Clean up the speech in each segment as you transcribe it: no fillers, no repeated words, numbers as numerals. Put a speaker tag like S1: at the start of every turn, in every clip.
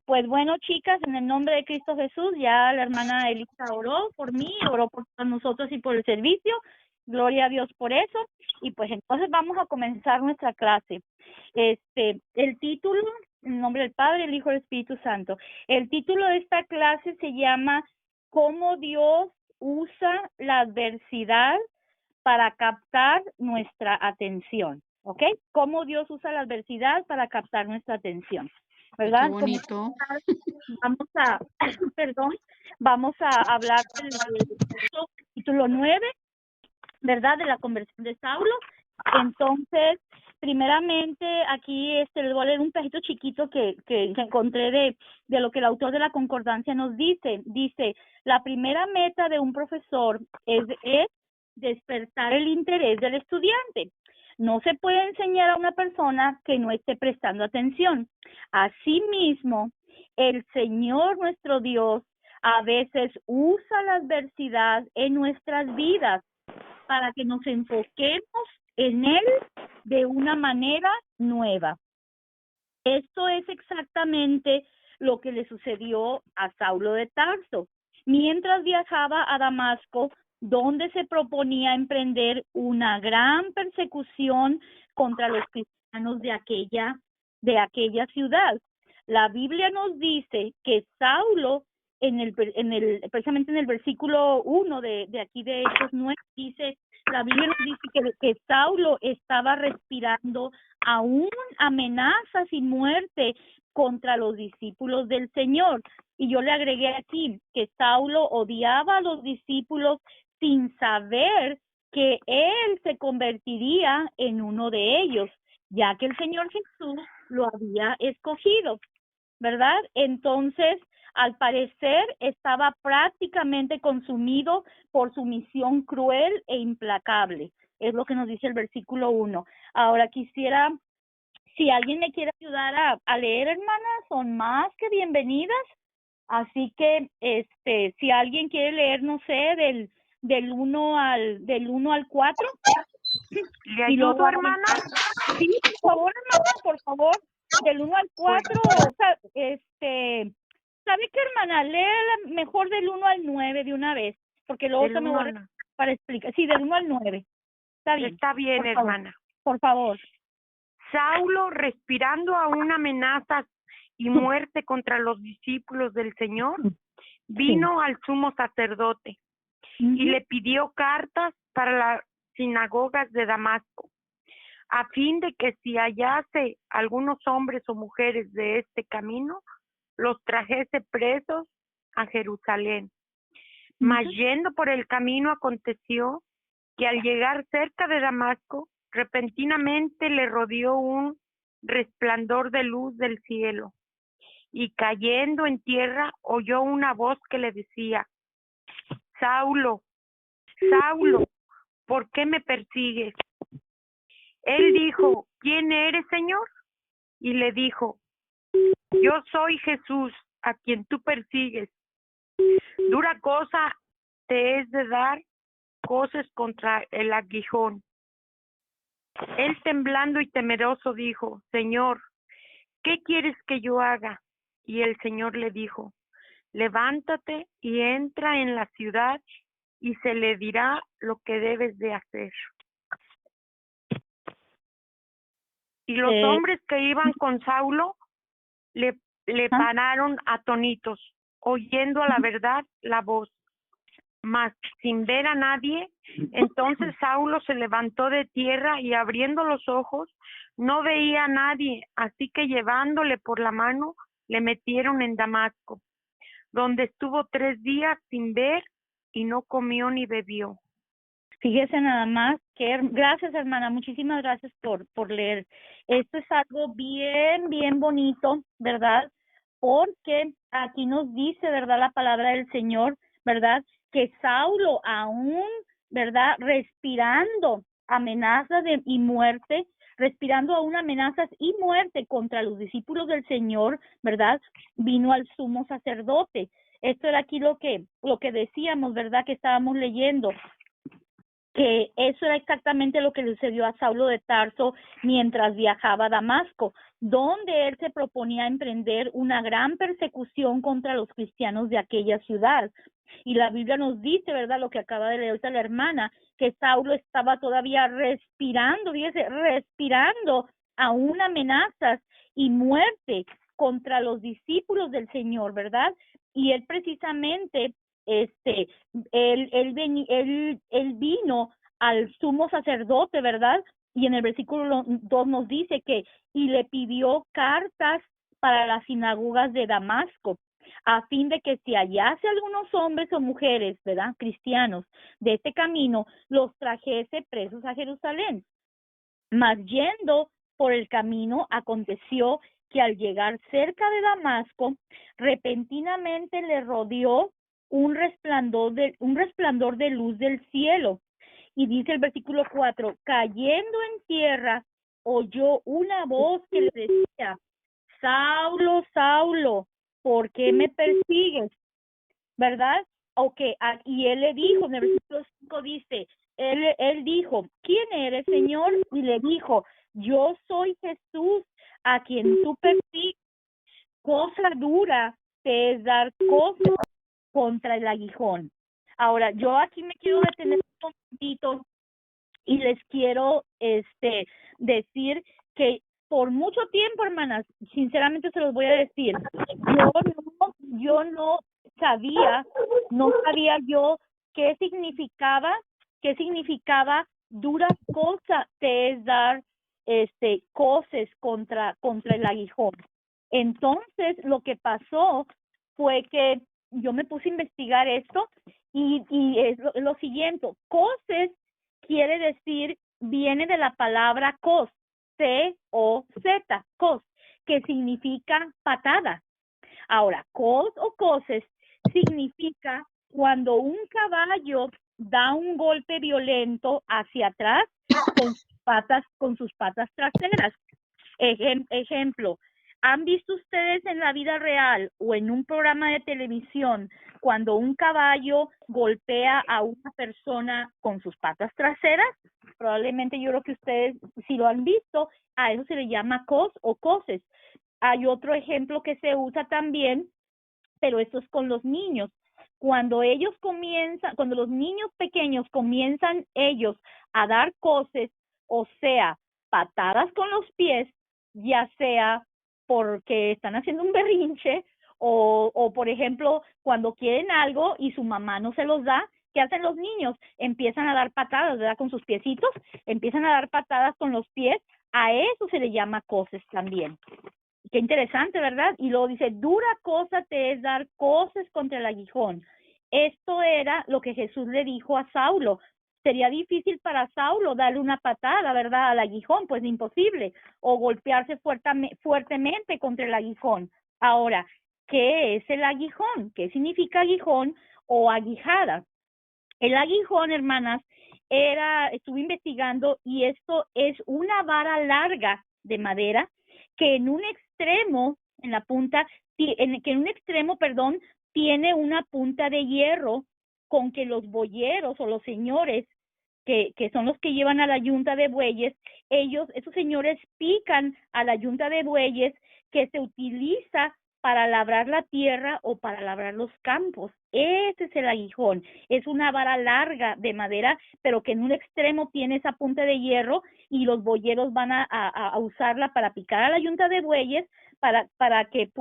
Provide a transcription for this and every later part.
S1: Pues bueno, chicas, en el nombre de Cristo Jesús, ya la hermana Elisa oró por mí, oró por todos nosotros y por el servicio. Gloria a Dios por eso. Y pues entonces vamos a comenzar nuestra clase. El título, en nombre del Padre, el Hijo y el Espíritu Santo. El título de esta clase se llama ¿Cómo Dios usa la adversidad para captar nuestra atención? ¿Ok? ¿Cómo Dios usa la adversidad para captar nuestra atención? ¿Verdad?
S2: Qué bonito.
S1: Vamos a, perdón, vamos a hablar del capítulo 9, ¿verdad? De la conversión de Saulo. Entonces, primeramente, aquí les voy a leer un pedacito chiquito que encontré de lo que el autor de la concordancia nos dice. Dice, la primera meta de un profesor es despertar el interés del estudiante. No se puede enseñar a una persona que no esté prestando atención. Asimismo, el Señor nuestro Dios a veces usa la adversidad en nuestras vidas para que nos enfoquemos en Él de una manera nueva. Esto es exactamente lo que le sucedió a Saulo de Tarso. Mientras viajaba a Damasco, donde se proponía emprender una gran persecución contra los cristianos de aquella ciudad. La Biblia nos dice que Saulo, precisamente en el versículo 1 de aquí de Hechos 9, dice, la Biblia nos dice que Saulo estaba respirando aún amenazas y muerte contra los discípulos del Señor. Y yo le agregué aquí que Saulo odiaba a los discípulos sin saber que él se convertiría en uno de ellos, ya que el Señor Jesús lo había escogido, ¿verdad? Entonces, al parecer, estaba prácticamente consumido por su misión cruel e implacable. Es lo que nos dice el versículo 1. Ahora quisiera, si alguien me quiere ayudar a leer, hermanas, son más que bienvenidas. Así que, si alguien quiere leer, no sé, del 1 al 4.
S3: ¿Le ayudo, hermana?
S1: Sí, por favor, hermana, por favor, del 1 al 4, o sea, ¿sabe qué, hermana? Lea mejor del 1 al 9 de una vez, porque luego se me voy a para explicar. Sí, del 1 al 9. Está bien.
S3: Está bien, hermana.
S1: Por favor.
S3: Saulo, respirando aún amenazas y muerte contra los discípulos del Señor, vino al sumo sacerdote y le pidió cartas para las sinagogas de Damasco, a fin de que si hallase algunos hombres o mujeres de este camino, los trajese presos a Jerusalén. Mas yendo por el camino aconteció que al llegar cerca de Damasco, repentinamente le rodeó un resplandor de luz del cielo, y cayendo en tierra oyó una voz que le decía, Saulo, Saulo, ¿por qué me persigues? Él dijo, ¿quién eres, Señor? Y le dijo, yo soy Jesús, a quien tú persigues. Dura cosa te es de dar coces contra el aguijón. Él temblando y temeroso dijo, Señor, ¿qué quieres que yo haga? Y el Señor le dijo, levántate y entra en la ciudad y se le dirá lo que debes de hacer. Y los hombres que iban con Saulo le pararon atónitos, oyendo a la verdad la voz, mas sin ver a nadie. Entonces Saulo se levantó de tierra y abriendo los ojos no veía a nadie, así que llevándole por la mano le metieron en Damasco, donde estuvo 3 días sin ver y no comió ni bebió.
S1: Fíjese nada más que, gracias, hermana, muchísimas gracias por leer. Esto es algo bien, bien bonito, ¿verdad? Porque aquí nos dice, ¿verdad?, la palabra del Señor, ¿verdad?, que Saulo aún, ¿verdad?, respirando amenazas y muerte, respirando aún amenazas y muerte contra los discípulos del Señor, ¿verdad?, vino al sumo sacerdote. Esto era aquí lo que decíamos, ¿verdad?, que estábamos leyendo. que eso era exactamente lo que le sucedió a Saulo de Tarso mientras viajaba a Damasco, donde él se proponía emprender una gran persecución contra los cristianos de aquella ciudad. Y la Biblia nos dice, ¿verdad?, lo que acaba de leer ahorita la hermana, que Saulo estaba todavía respirando, fíjese, respirando aún amenazas y muerte contra los discípulos del Señor, ¿verdad? Y él precisamente, él vino al sumo sacerdote, ¿verdad? Y en el versículo 2 nos dice que, y le pidió cartas para las sinagogas de Damasco, a fin de que si hallase algunos hombres o mujeres, ¿verdad?, cristianos de este camino, los trajese presos a Jerusalén. Mas yendo por el camino, aconteció que al llegar cerca de Damasco, repentinamente le rodeó un resplandor de luz del cielo. Y dice el versículo 4, cayendo en tierra, oyó una voz que le decía, Saulo, Saulo, ¿por qué me persigues? ¿Verdad? Y él le dijo, en el versículo 5 dice, él dijo, ¿quién eres, Señor? Y le dijo, yo soy Jesús, a quien tú persigues. Cosa dura te es dar cosas contra el aguijón. Ahora, yo aquí me quiero detener un momentito y les quiero decir que por mucho tiempo, hermanas, sinceramente se los voy a decir, yo no sabía yo qué significaba dura cosa te es dar coces contra el aguijón. Entonces, lo que pasó fue que yo me puse a investigar esto y es lo siguiente, coces quiere decir, viene de la palabra cos, C-O-Z, cos, que significa patada. Ahora, cos o coces significa cuando un caballo da un golpe violento hacia atrás con sus patas traseras. Ejemplo, ¿han visto ustedes en la vida real o en un programa de televisión cuando un caballo golpea a una persona con sus patas traseras? Probablemente yo creo que ustedes, si lo han visto, a eso se le llama cos o coces. Hay otro ejemplo que se usa también, pero esto es con los niños. Cuando los niños pequeños comienzan ellos a dar coces, o sea, patadas con los pies, ya sea porque están haciendo un berrinche o por ejemplo, cuando quieren algo y su mamá no se los da, ¿qué hacen los niños? Empiezan a dar patadas, ¿verdad? Con sus piecitos, empiezan a dar patadas con los pies, a eso se le llama coces también. Qué interesante, ¿verdad? Y luego dice, dura cosa te es dar coces contra el aguijón. Esto era lo que Jesús le dijo a Saulo. Sería difícil para Saulo darle una patada, ¿verdad?, al aguijón, pues imposible, o golpearse fuertemente contra el aguijón. Ahora, ¿qué es el aguijón? ¿Qué significa aguijón o aguijada? El aguijón, hermanas, estuve investigando y esto es una vara larga de madera que en un extremo, tiene una punta de hierro con que los boyeros o los señores que son los que llevan a la yunta de bueyes, esos señores pican a la yunta de bueyes que se utiliza para labrar la tierra o para labrar los campos. Ese es el aguijón. Es una vara larga de madera, pero que en un extremo tiene esa punta de hierro y los boyeros van a usarla para picar a la yunta de bueyes para que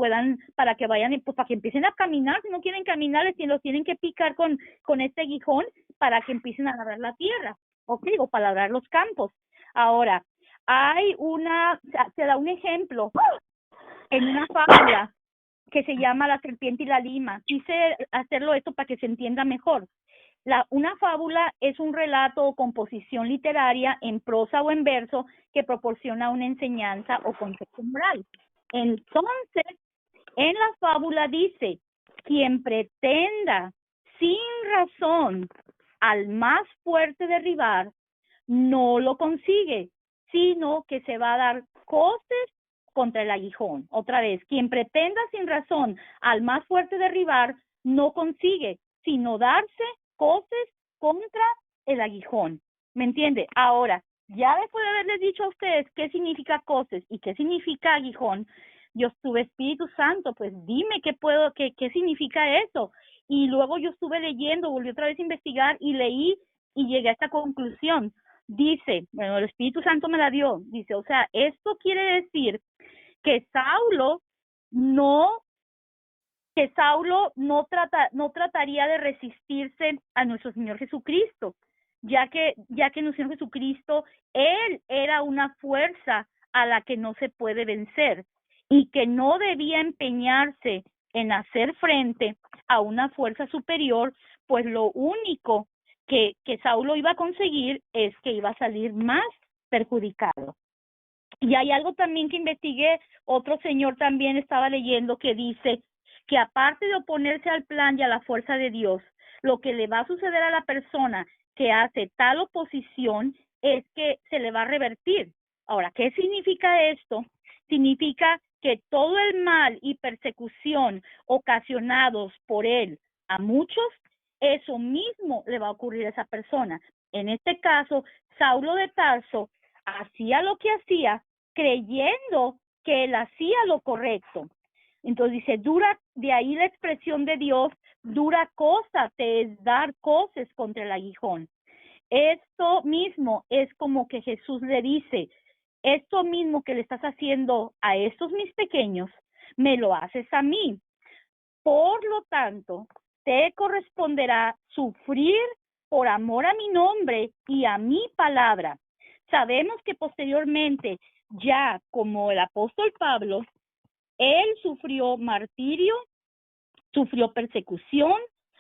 S1: vayan, pues para que empiecen a caminar. Si no quieren caminar, los tienen que picar con este aguijón para que empiecen a labrar la tierra, ¿ok? O para labrar los campos. Ahora, se da un ejemplo en una fábula que se llama La serpiente y la lima. Quise hacerlo esto para que se entienda mejor. Una fábula es un relato o composición literaria en prosa o en verso que proporciona una enseñanza o concepto moral. Entonces, en la fábula dice, quien pretenda sin razón al más fuerte derribar, no lo consigue, sino que se va a dar coces contra el aguijón. Otra vez, quien pretenda sin razón al más fuerte derribar, no consigue, sino darse coces contra el aguijón. ¿Me entiende? Ahora, ya después de haberles dicho a ustedes qué significa coces y qué significa aguijón, yo estuve, Espíritu Santo, pues dime qué significa eso. Y luego yo estuve leyendo, volví otra vez a investigar y leí y llegué a esta conclusión. Dice, bueno, el Espíritu Santo me la dio, dice, o sea, esto quiere decir que Saulo no trataría de resistirse a nuestro Señor Jesucristo, ya que nuestro Señor Jesucristo, Él era una fuerza a la que no se puede vencer y que no debía empeñarse en hacer frente a una fuerza superior, pues lo único que Saulo iba a conseguir es que iba a salir más perjudicado. Y hay algo también que investigué, otro señor también estaba leyendo que dice que aparte de oponerse al plan y a la fuerza de Dios, lo que le va a suceder a la persona que hace tal oposición es que se le va a revertir. Ahora, ¿qué significa esto? Significa que todo el mal y persecución ocasionados por él a muchos, eso mismo le va a ocurrir a esa persona. En este caso, Saulo de Tarso hacía lo que hacía creyendo que él hacía lo correcto. Entonces dice, de ahí la expresión de Dios, dura cosa te es dar coces contra el aguijón. Esto mismo es como que Jesús le dice, esto mismo que le estás haciendo a estos mis pequeños, me lo haces a mí. Por lo tanto, te corresponderá sufrir por amor a mi nombre y a mi palabra. Sabemos que posteriormente, ya como el apóstol Pablo, él sufrió martirio, sufrió persecución,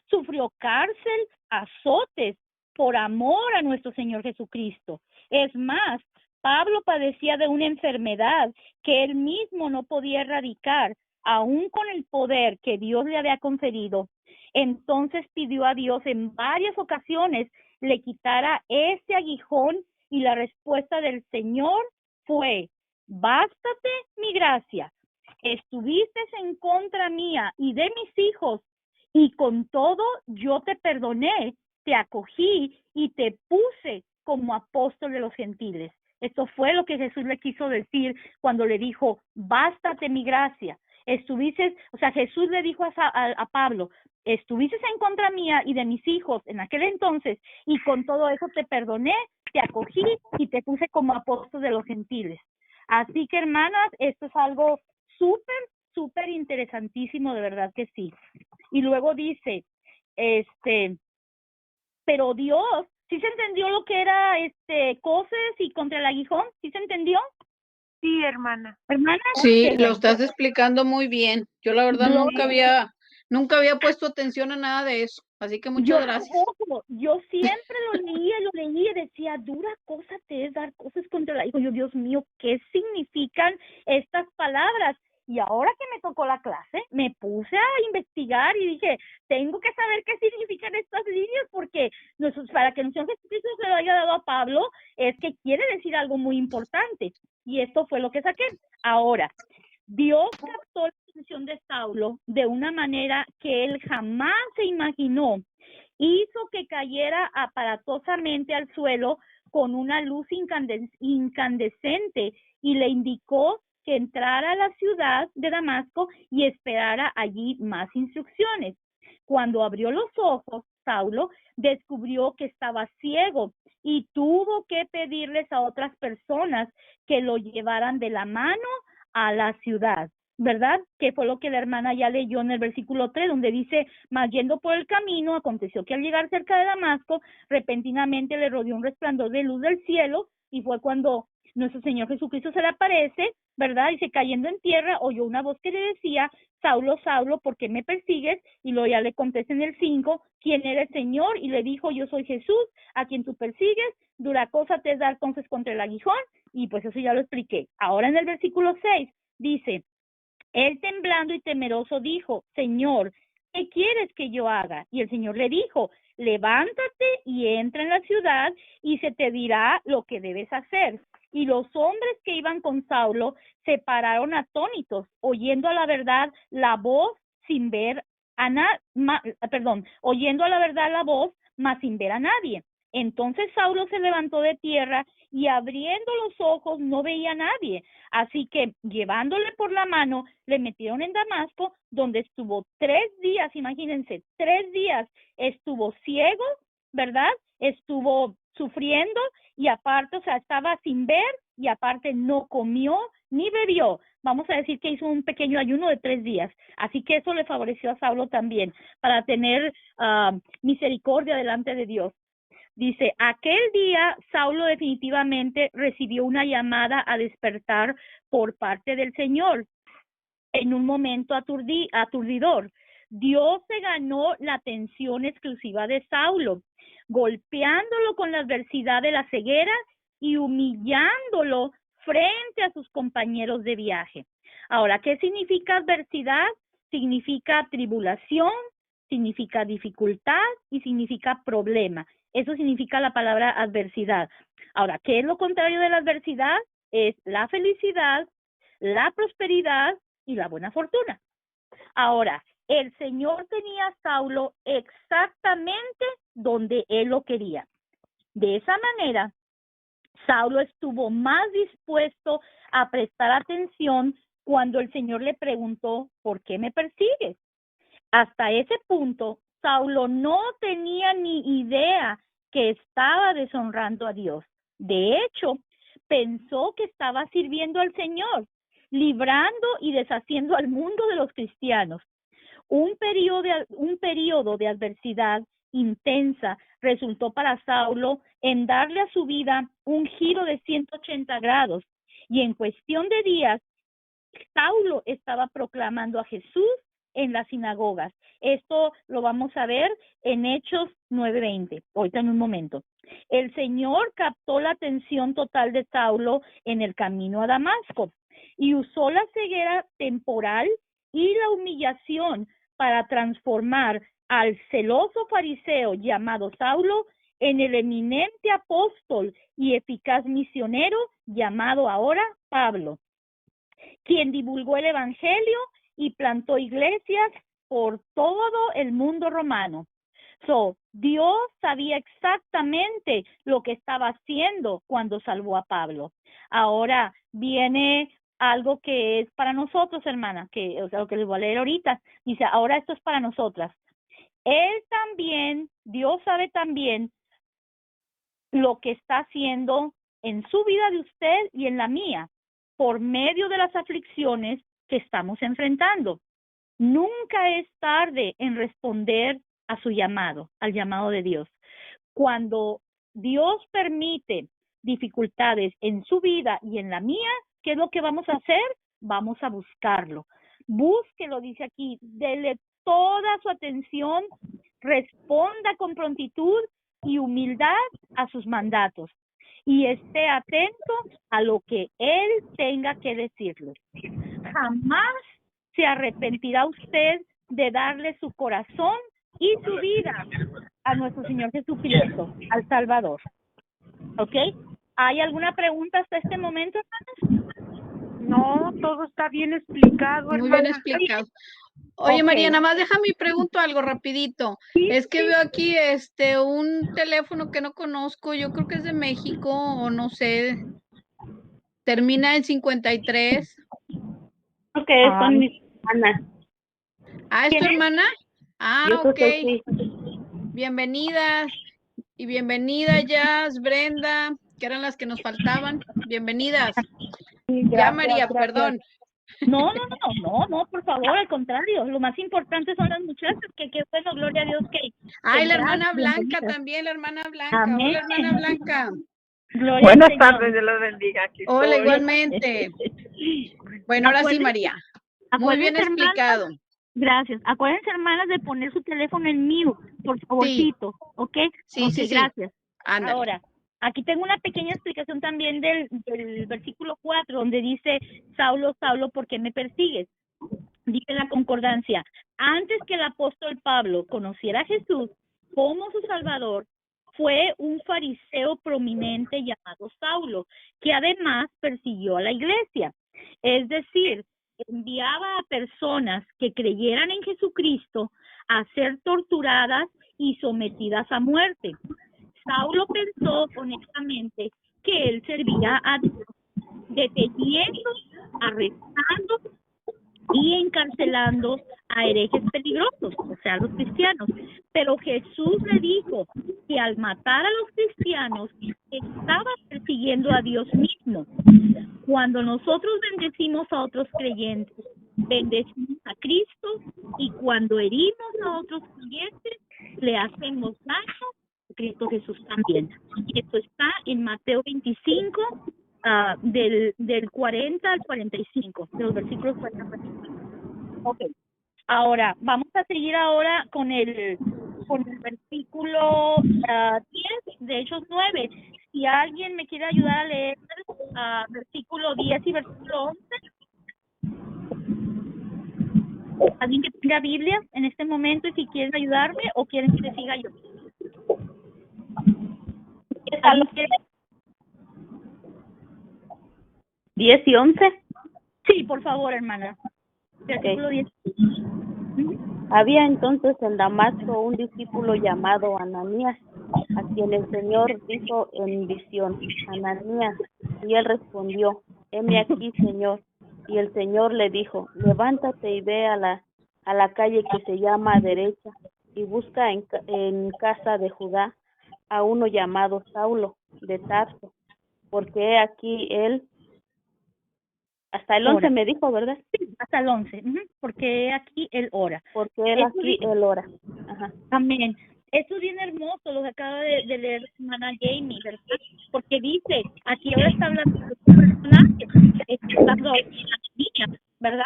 S1: sufrió cárcel, azotes por amor a nuestro Señor Jesucristo. Es más, Pablo padecía de una enfermedad que él mismo no podía erradicar, aún con el poder que Dios le había conferido. Entonces pidió a Dios en varias ocasiones le quitara ese aguijón y la respuesta del Señor fue, bástate mi gracia. Estuviste en contra mía y de mis hijos, y con todo yo te perdoné, te acogí y te puse como apóstol de los gentiles. Esto fue lo que Jesús le quiso decir cuando le dijo, bástate mi gracia. Jesús le dijo a Pablo, estuviste en contra mía y de mis hijos en aquel entonces, y con todo eso te perdoné, te acogí y te puse como apóstol de los gentiles. Así que, hermanas, esto es algo súper interesantísimo, de verdad que sí. Y luego dice, pero Dios, ¿sí se entendió lo que era coces y contra el aguijón? ¿Sí se entendió?
S3: Sí, hermana.
S1: Hermana,
S2: sí, lo estás explicando muy bien. Yo la verdad nunca había puesto atención a nada de eso, así que muchas gracias.
S1: Yo siempre lo leía y decía, dura cosa te es dar cosas contra el aguijón. Yo, Dios mío, ¿qué significan estas palabras? Y ahora que me tocó la clase, me puse a investigar y dije, tengo que saber qué significan estas líneas porque para que nuestro Jesucristo se lo haya dado a Pablo, es que quiere decir algo muy importante. Y esto fue lo que saqué. Ahora, Dios captó la atención de Saulo de una manera que él jamás se imaginó. Hizo que cayera aparatosamente al suelo con una luz incandescente y le indicó que entrara a la ciudad de Damasco y esperara allí más instrucciones. Cuando abrió los ojos, Saulo descubrió que estaba ciego y tuvo que pedirles a otras personas que lo llevaran de la mano a la ciudad, ¿verdad? Que fue lo que la hermana ya leyó en el versículo 3, donde dice, mas yendo por el camino, aconteció que al llegar cerca de Damasco, repentinamente le rodeó un resplandor de luz del cielo, y fue cuando nuestro Señor Jesucristo se le aparece, ¿verdad? Y se cayendo en tierra, oyó una voz que le decía, Saulo, Saulo, ¿por qué me persigues? Y luego ya le contesta en el 5, ¿quién eres, Señor? Y le dijo, yo soy Jesús, a quien tú persigues, dura cosa te es dar entonces contra el aguijón, y pues eso ya lo expliqué. Ahora en el versículo 6 dice, él temblando y temeroso dijo, Señor, ¿qué quieres que yo haga? Y el Señor le dijo, levántate y entra en la ciudad y se te dirá lo que debes hacer. Y los hombres que iban con Saulo se pararon atónitos, oyendo a la verdad la voz sin ver a oyendo a la verdad la voz, mas sin ver a nadie. Entonces Saulo se levantó de tierra y abriendo los ojos no veía a nadie. Así que llevándole por la mano, le metieron en Damasco, donde estuvo 3 días, imagínense, 3 días estuvo ciego, ¿verdad? Estuvo sufriendo y aparte, o sea, estaba sin ver y aparte no comió ni bebió. Vamos a decir que hizo un pequeño ayuno de 3 días. Así que eso le favoreció a Saulo también para tener misericordia delante de Dios. Dice, aquel día Saulo definitivamente recibió una llamada a despertar por parte del Señor en un momento aturdidor. Dios se ganó la atención exclusiva de Saulo, golpeándolo con la adversidad de la ceguera y humillándolo frente a sus compañeros de viaje. Ahora, ¿qué significa adversidad? Significa tribulación, significa dificultad y significa problema. Eso significa la palabra adversidad. Ahora, ¿qué es lo contrario de la adversidad? Es la felicidad, la prosperidad y la buena fortuna. Ahora, el Señor tenía a Saulo exactamente donde él lo quería. De esa manera, Saulo estuvo más dispuesto a prestar atención cuando el Señor le preguntó, ¿por qué me persigues? Hasta ese punto, Saulo no tenía ni idea que estaba deshonrando a Dios. De hecho, pensó que estaba sirviendo al Señor, librando y deshaciendo al mundo de los cristianos. Un periodo de adversidad intensa resultó para Saulo en darle a su vida un giro de 180 grados. Y en cuestión de días, Saulo estaba proclamando a Jesús en las sinagogas. Esto lo vamos a ver en Hechos 9:20, ahorita en un momento. El Señor captó la atención total de Saulo en el camino a Damasco y usó la ceguera temporal y la humillación para transformar al celoso fariseo llamado Saulo en el eminente apóstol y eficaz misionero llamado ahora Pablo, quien divulgó el evangelio y plantó iglesias por todo el mundo romano. Dios sabía exactamente lo que estaba haciendo cuando salvó a Pablo. Ahora viene algo que es para nosotros, hermana, lo que les voy a leer ahorita. Dice, ahora esto es para nosotras. Él también, Dios sabe también lo que está haciendo en su vida de usted y en la mía, por medio de las aflicciones que estamos enfrentando. Nunca es tarde en responder a su llamado, al llamado de Dios. Cuando Dios permite dificultades en su vida y en la mía, ¿qué es lo que vamos a hacer? Vamos a buscarlo. Búsquelo, dice aquí, dele toda su atención, responda con prontitud y humildad a sus mandatos y esté atento a lo que Él tenga que decirle. Jamás se arrepentirá usted de darle su corazón y su vida a nuestro Señor Jesucristo, al Salvador. ¿Ok? ¿Hay alguna pregunta hasta este momento, hermanas?
S3: No, todo está bien explicado,
S2: Muy
S3: hermana.
S2: bien explicado. Oye,
S1: Ok.
S2: María, nada más déjame pregunto algo rapidito.
S1: Sí,
S2: Es que
S1: sí.
S2: veo aquí un teléfono que no conozco, yo creo que es de México o no sé. Termina en 53.
S1: Ok, son mis hermanas.
S2: Ah, ¿es tu
S1: ¿Quién es?
S2: hermana? Ah,
S1: Yo
S2: ok.
S1: soy, sí.
S2: Bienvenidas y bienvenida Jazz, Brenda, que eran las que nos faltaban. Bienvenidas.
S1: Sí,
S2: Ya,
S1: gracias,
S2: María,
S1: gracias.
S2: perdón.
S1: No, por favor, al contrario. Lo más importante son las muchachas, que bueno, gloria a Dios que
S2: Ay, la
S1: entraron,
S2: hermana Blanca
S1: bienvenidas.
S2: también, la hermana Blanca.
S1: Amén.
S2: Hola, hermana Blanca.
S1: Gloria
S4: Buenas
S1: al Señor.
S4: tardes, Dios los bendiga. Aquí
S2: Hola,
S4: estoy.
S2: igualmente. Bueno, ahora sí,
S1: Acuérdense-
S2: María. Muy bien
S1: acuérdense, hermanas,
S2: explicado.
S1: gracias. Acuérdense, hermanas, de poner su teléfono en mute, por favorcito, ¿ok?
S2: Sí,
S1: Ok,
S2: sí, sí.
S1: gracias.
S2: Ándale.
S1: Ahora, aquí tengo una pequeña explicación también del versículo 4, donde dice, Saulo, Saulo, ¿por qué me persigues? Dice la concordancia, antes que el apóstol Pablo conociera a Jesús como su Salvador, fue un fariseo prominente llamado Saulo, que además persiguió a la iglesia. Es decir, enviaba a personas que creyeran en Jesucristo a ser torturadas y sometidas a muerte. Saulo pensó honestamente que él servía a Dios, deteniendo, arrestando y encarcelando a herejes peligrosos, o sea, a los cristianos. Pero Jesús le dijo que al matar a los cristianos estaba persiguiendo a Dios mismo. Cuando nosotros bendecimos a otros creyentes, bendecimos a Cristo, y cuando herimos a otros creyentes, le hacemos daño a Cristo Jesús también. Y esto está en Mateo 25, del 40 al 45, de los versículos 40 al 45. Ok. Ahora, vamos a seguir ahora con el versículo 10 de Hechos 9. Si alguien me quiere ayudar a leer versículo 10 y versículo 11. ¿Alguien que tenga Biblia en este momento y si quieren ayudarme o quieren que le siga yo? ¿Alguien quiere?
S4: 10 y 11.
S1: Sí, por favor, hermana. Versículo 10.
S4: Había entonces en Damasco un discípulo llamado Ananías, a quien el Señor dijo en visión: Ananías. Y él respondió: heme aquí, Señor. Y el Señor le dijo: levántate y ve a la calle que se llama Derecha, y busca en casa de Judá a uno llamado Saulo de Tarso, porque he aquí él. Hasta el 11 me dijo, ¿verdad?
S1: Sí, hasta el 11, porque aquí él ora.
S4: Porque él aquí él ora. Ajá.
S1: Amén. Eso es bien hermoso, lo que acaba de leer hermana Jamie, ¿verdad? Porque dice, aquí ahora está hablando de un personaje, está hablando de una niña, ¿verdad?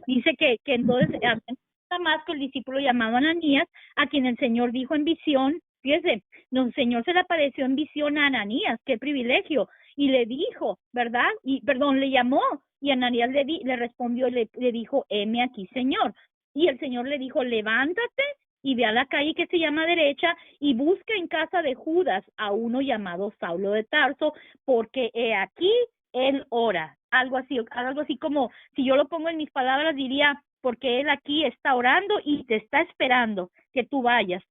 S1: Dice que entonces, en Damasco, el discípulo llamado Ananías, a quien el Señor dijo en visión, fíjese, el Señor se le apareció en visión a Ananías, qué privilegio, y le dijo, ¿verdad? Le llamó, y Ananías le respondió y le dijo: heme aquí, Señor. Y el Señor le dijo: levántate y ve a la calle que se llama Derecha y busca en casa de Judas a uno llamado Saulo de Tarso, porque he aquí él ora. Algo así como, si yo lo pongo en mis palabras, diría: porque él aquí está orando y te está esperando que tú vayas.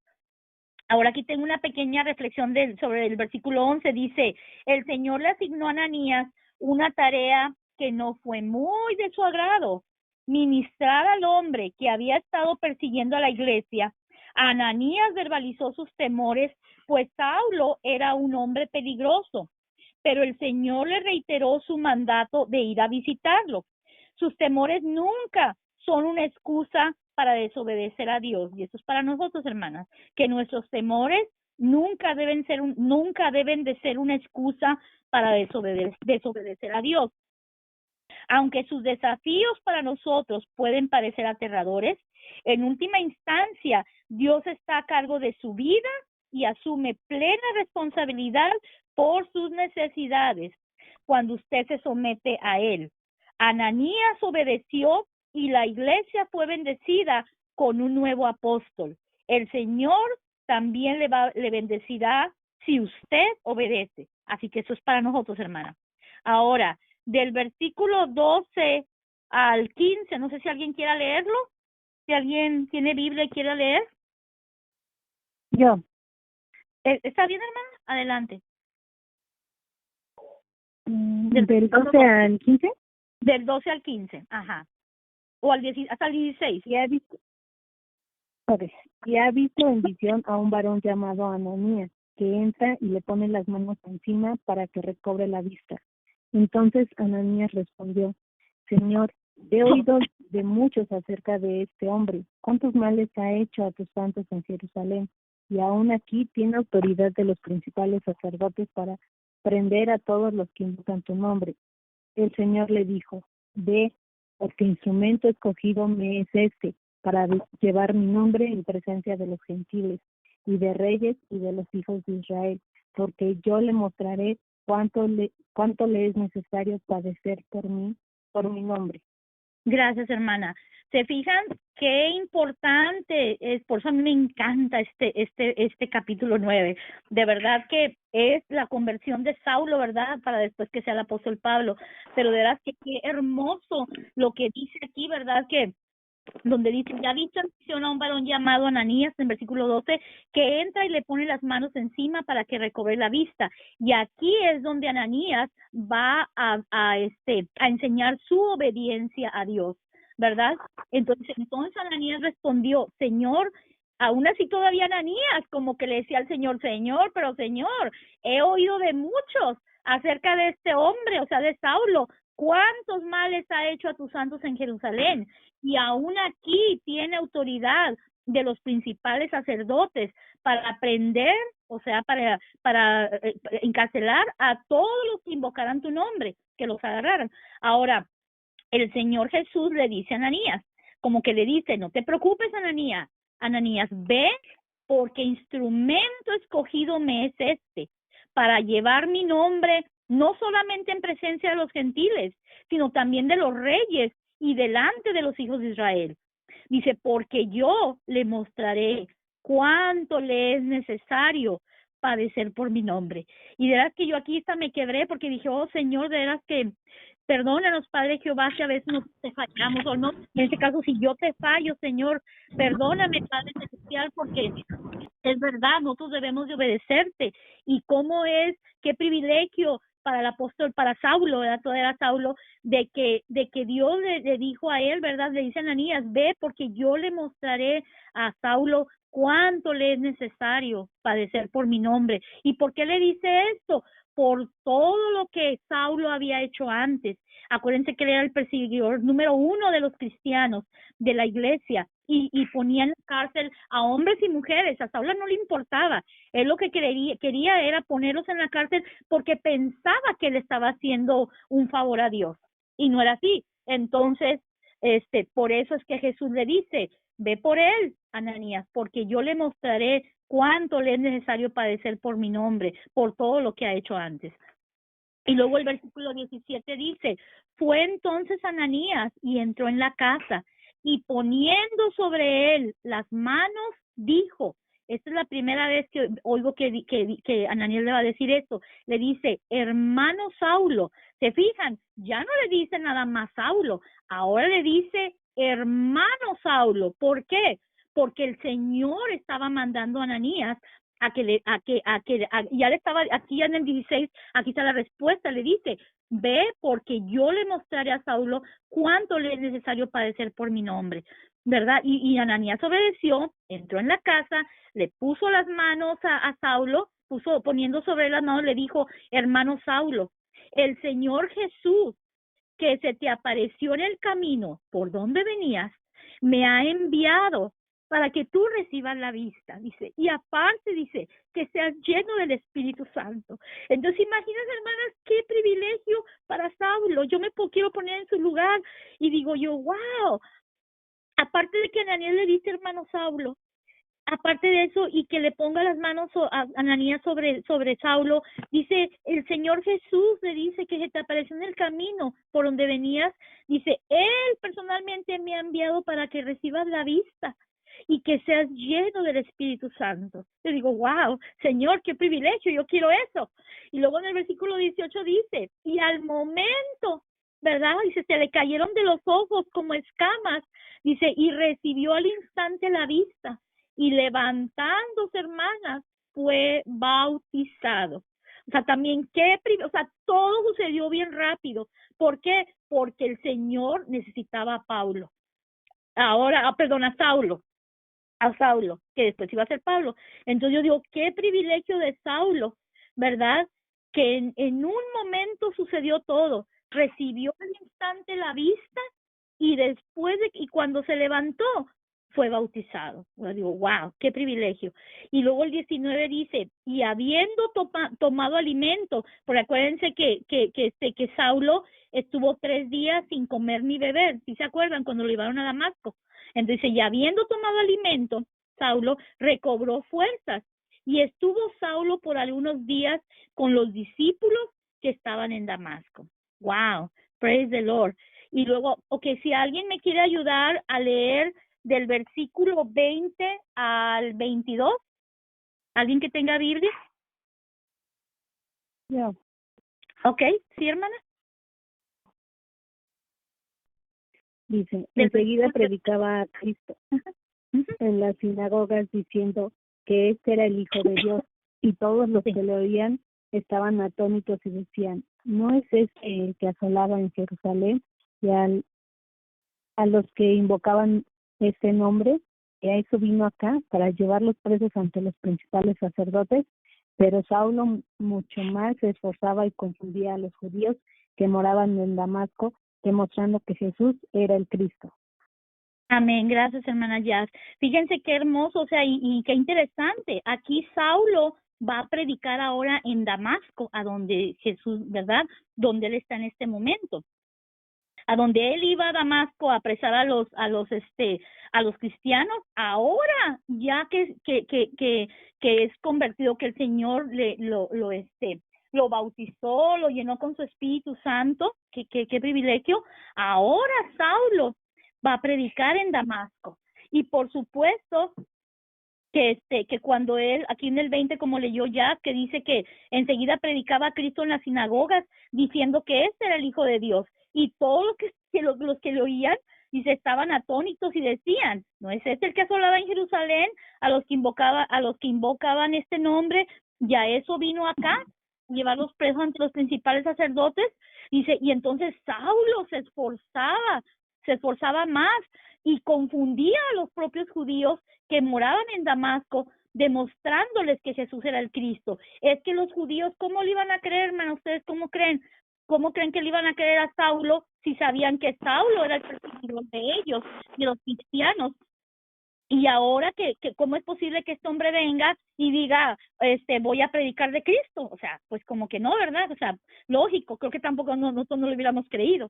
S1: Ahora aquí tengo una pequeña reflexión sobre el versículo 11. Dice: el Señor le asignó a Ananías una tarea que no fue muy de su agrado: ministrar al hombre que había estado persiguiendo a la iglesia. Ananías verbalizó sus temores, pues Saulo era un hombre peligroso, pero el Señor le reiteró su mandato de ir a visitarlo. Sus temores nunca son una excusa para desobedecer a Dios, y eso es para nosotros, hermanas, que nuestros temores nunca deben de ser una excusa para desobedecer a Dios. Aunque sus desafíos para nosotros pueden parecer aterradores, en última instancia, Dios está a cargo de su vida y asume plena responsabilidad por sus necesidades cuando usted se somete a Él. Ananías obedeció y la iglesia fue bendecida con un nuevo apóstol. El Señor también le bendecirá si usted obedece. Así que eso es para nosotros, hermana. Ahora, del versículo 12 al 15, no sé si alguien quiera leerlo. Si alguien tiene Biblia y quiere leer.
S5: Yo.
S1: ¿Está bien, hermana? Adelante.
S5: ¿Del 12 al 15?
S1: Del 12 al 15, ajá. O hasta el 16.
S5: Y ha visto en visión a un varón llamado Ananías, que entra y le pone las manos encima para que recobre la vista. Entonces Ananías respondió: Señor, he oído de muchos acerca de este hombre, cuántos males ha hecho a tus santos en Jerusalén, y aún aquí tiene autoridad de los principales sacerdotes para prender a todos los que invocan tu nombre. El Señor le dijo: ve, porque instrumento escogido me es este, para llevar mi nombre en presencia de los gentiles, y de reyes y de los hijos de Israel, porque yo le mostraré cuánto le es necesario padecer por mi nombre.
S1: Gracias, hermana. ¿Se fijan qué importante es? Por eso a mí me encanta este capítulo 9. De verdad que es la conversión de Saulo, ¿verdad? Para después que sea el apóstol Pablo. Pero de verdad que qué hermoso lo que dice aquí, ¿verdad? Que donde dice, ya visto en visión a un varón llamado Ananías, en versículo 12, que entra y le pone las manos encima para que recobre la vista. Y aquí es donde Ananías va a enseñar su obediencia a Dios, ¿verdad? Entonces Ananías respondió, Señor, aún así todavía Ananías como que le decía al Señor, Señor, pero Señor, he oído de muchos acerca de este hombre, o sea, de Saulo, cuántos males ha hecho a tus santos en Jerusalén, y aún aquí tiene autoridad de los principales sacerdotes para prender, o sea, para encarcelar a todos los que invocaran tu nombre, que los agarraran. Ahora, el Señor Jesús le dice a Ananías, como que le dice, no te preocupes, Ananías, ve, porque instrumento escogido me es este, para llevar mi nombre, no solamente en presencia de los gentiles, sino también de los reyes y delante de los hijos de Israel. Dice, porque yo le mostraré cuánto le es necesario padecer por mi nombre. Y de verdad que yo aquí me quebré porque dije, oh Señor, de verdad que perdónanos, Padre Jehová, si a veces nos te fallamos o no. En este caso, si yo te fallo, Señor, perdóname, Padre Celestial, porque es verdad, nosotros debemos de obedecerte. Y cómo es, qué privilegio para el apóstol, para Saulo, ¿verdad? Todo era Saulo, de que Dios le dijo a él, ¿verdad? Le dice a Ananías, ve, porque yo le mostraré a Saulo cuánto le es necesario padecer por mi nombre. ¿Y por qué le dice esto? Por todo lo que Saulo había hecho antes. Acuérdense que él era el perseguidor número 1 de los cristianos, de la iglesia, y ponía en la cárcel a hombres y mujeres. A Saulo no le importaba. Él lo que quería era ponerlos en la cárcel porque pensaba que le estaba haciendo un favor a Dios. Y no era así. Entonces, por eso es que Jesús le dice, ve por él, Ananías, porque yo le mostraré cuánto le es necesario padecer por mi nombre, por todo lo que ha hecho antes. Y luego el versículo 17 dice, fue entonces Ananías y entró en la casa y poniendo sobre él las manos, dijo, esta es la primera vez que oigo que Ananías le va a decir esto, le dice, hermano Saulo, ¿se fijan? Ya no le dice nada más Saulo, ahora le dice, hermano Saulo, ¿por qué? Porque el Señor estaba mandando a Ananías ya le estaba, aquí en el 16, aquí está la respuesta, le dice, ve porque yo le mostraré a Saulo cuánto le es necesario padecer por mi nombre, ¿verdad? Y Ananías obedeció, entró en la casa, le puso las manos a Saulo, poniendo sobre las manos, le dijo, hermano Saulo, el Señor Jesús, que se te apareció en el camino por donde venías, me ha enviado para que tú recibas la vista, dice, y aparte dice, que seas lleno del Espíritu Santo. Entonces imagínense, hermanas, qué privilegio para Saulo. Yo quiero poner en su lugar y digo yo, wow, aparte de que Ananías le dice, hermano Saulo, aparte de eso, y que le ponga las manos a Ananías sobre Saulo, dice, el Señor Jesús le dice que se te apareció en el camino por donde venías, dice, Él personalmente me ha enviado para que recibas la vista y que seas lleno del Espíritu Santo. Yo digo, wow, Señor, qué privilegio, yo quiero eso. Y luego en el versículo 18 dice, y al momento, ¿verdad? Dice, se le cayeron de los ojos como escamas, dice, y recibió al instante la vista, y levantándose, hermanas, fue bautizado. O sea, también todo sucedió bien rápido. ¿Por qué? Porque el Señor necesitaba a Saulo, a Saulo, que después iba a ser Pablo. Entonces yo digo, qué privilegio de Saulo, ¿verdad? Que en un momento sucedió todo. Recibió al instante la vista y después y cuando se levantó, fue bautizado. Yo digo, wow, qué privilegio. Y luego el 19 dice, y habiendo tomado alimento, porque acuérdense que Saulo estuvo 3 días sin comer ni beber, ¿sí se acuerdan? Cuando lo llevaron a Damasco. Entonces, y habiendo tomado alimento, Saulo recobró fuerzas y estuvo Saulo por algunos días con los discípulos que estaban en Damasco. Wow, praise the Lord. Y luego, si alguien me quiere ayudar a leer del versículo 20 al 22, ¿alguien que tenga Biblia?
S5: Yeah.
S1: Ok, ¿sí, hermana?
S5: Dice,
S1: Del
S5: enseguida
S1: versículo-
S5: predicaba a Cristo
S1: Ujú.
S5: en las sinagogas diciendo que este era el Hijo de Dios, y todos los
S1: Sí.
S5: que le oían estaban atónitos y decían, ¿no es este el que asolaba en Jerusalén y a los que invocaban este nombre? Y a eso vino acá, para llevarlos presos ante los principales sacerdotes. Pero Saulo mucho más se esforzaba y confundía a los judíos que moraban en Damasco, demostrando que Jesús era el Cristo.
S1: Amén, gracias hermana Jazz. Fíjense qué hermoso, o sea, y qué interesante. Aquí Saulo va a predicar ahora en Damasco, a donde Jesús, ¿verdad? Donde él está en este momento. A donde él iba a Damasco a apresar a los cristianos, ahora ya que es convertido, que el Señor lo bautizó, lo llenó con su Espíritu Santo, qué privilegio. Ahora Saulo va a predicar en Damasco. Y por supuesto que cuando él, aquí en el 20, como leyó ya, que dice que enseguida predicaba a Cristo en las sinagogas, diciendo que este era el Hijo de Dios. Y todos los que le oían, dice, estaban atónitos y decían, ¿no es este el que asolaba en Jerusalén a los que invocaban este nombre? Ya eso vino acá, llevarlos presos ante los principales sacerdotes. Dice, y entonces Saulo se esforzaba más y confundía a los propios judíos que moraban en Damasco, demostrándoles que Jesús era el Cristo. Es que los judíos, ¿cómo le iban a creer, hermano? ¿Ustedes cómo creen? ¿Cómo creen que le iban a creer a Saulo si sabían que Saulo era el perseguidor de ellos, de los cristianos? Y ahora que cómo es posible que este hombre venga y diga, voy a predicar de Cristo, o sea, pues como que no, ¿verdad? O sea, lógico, creo que tampoco nosotros no lo hubiéramos creído.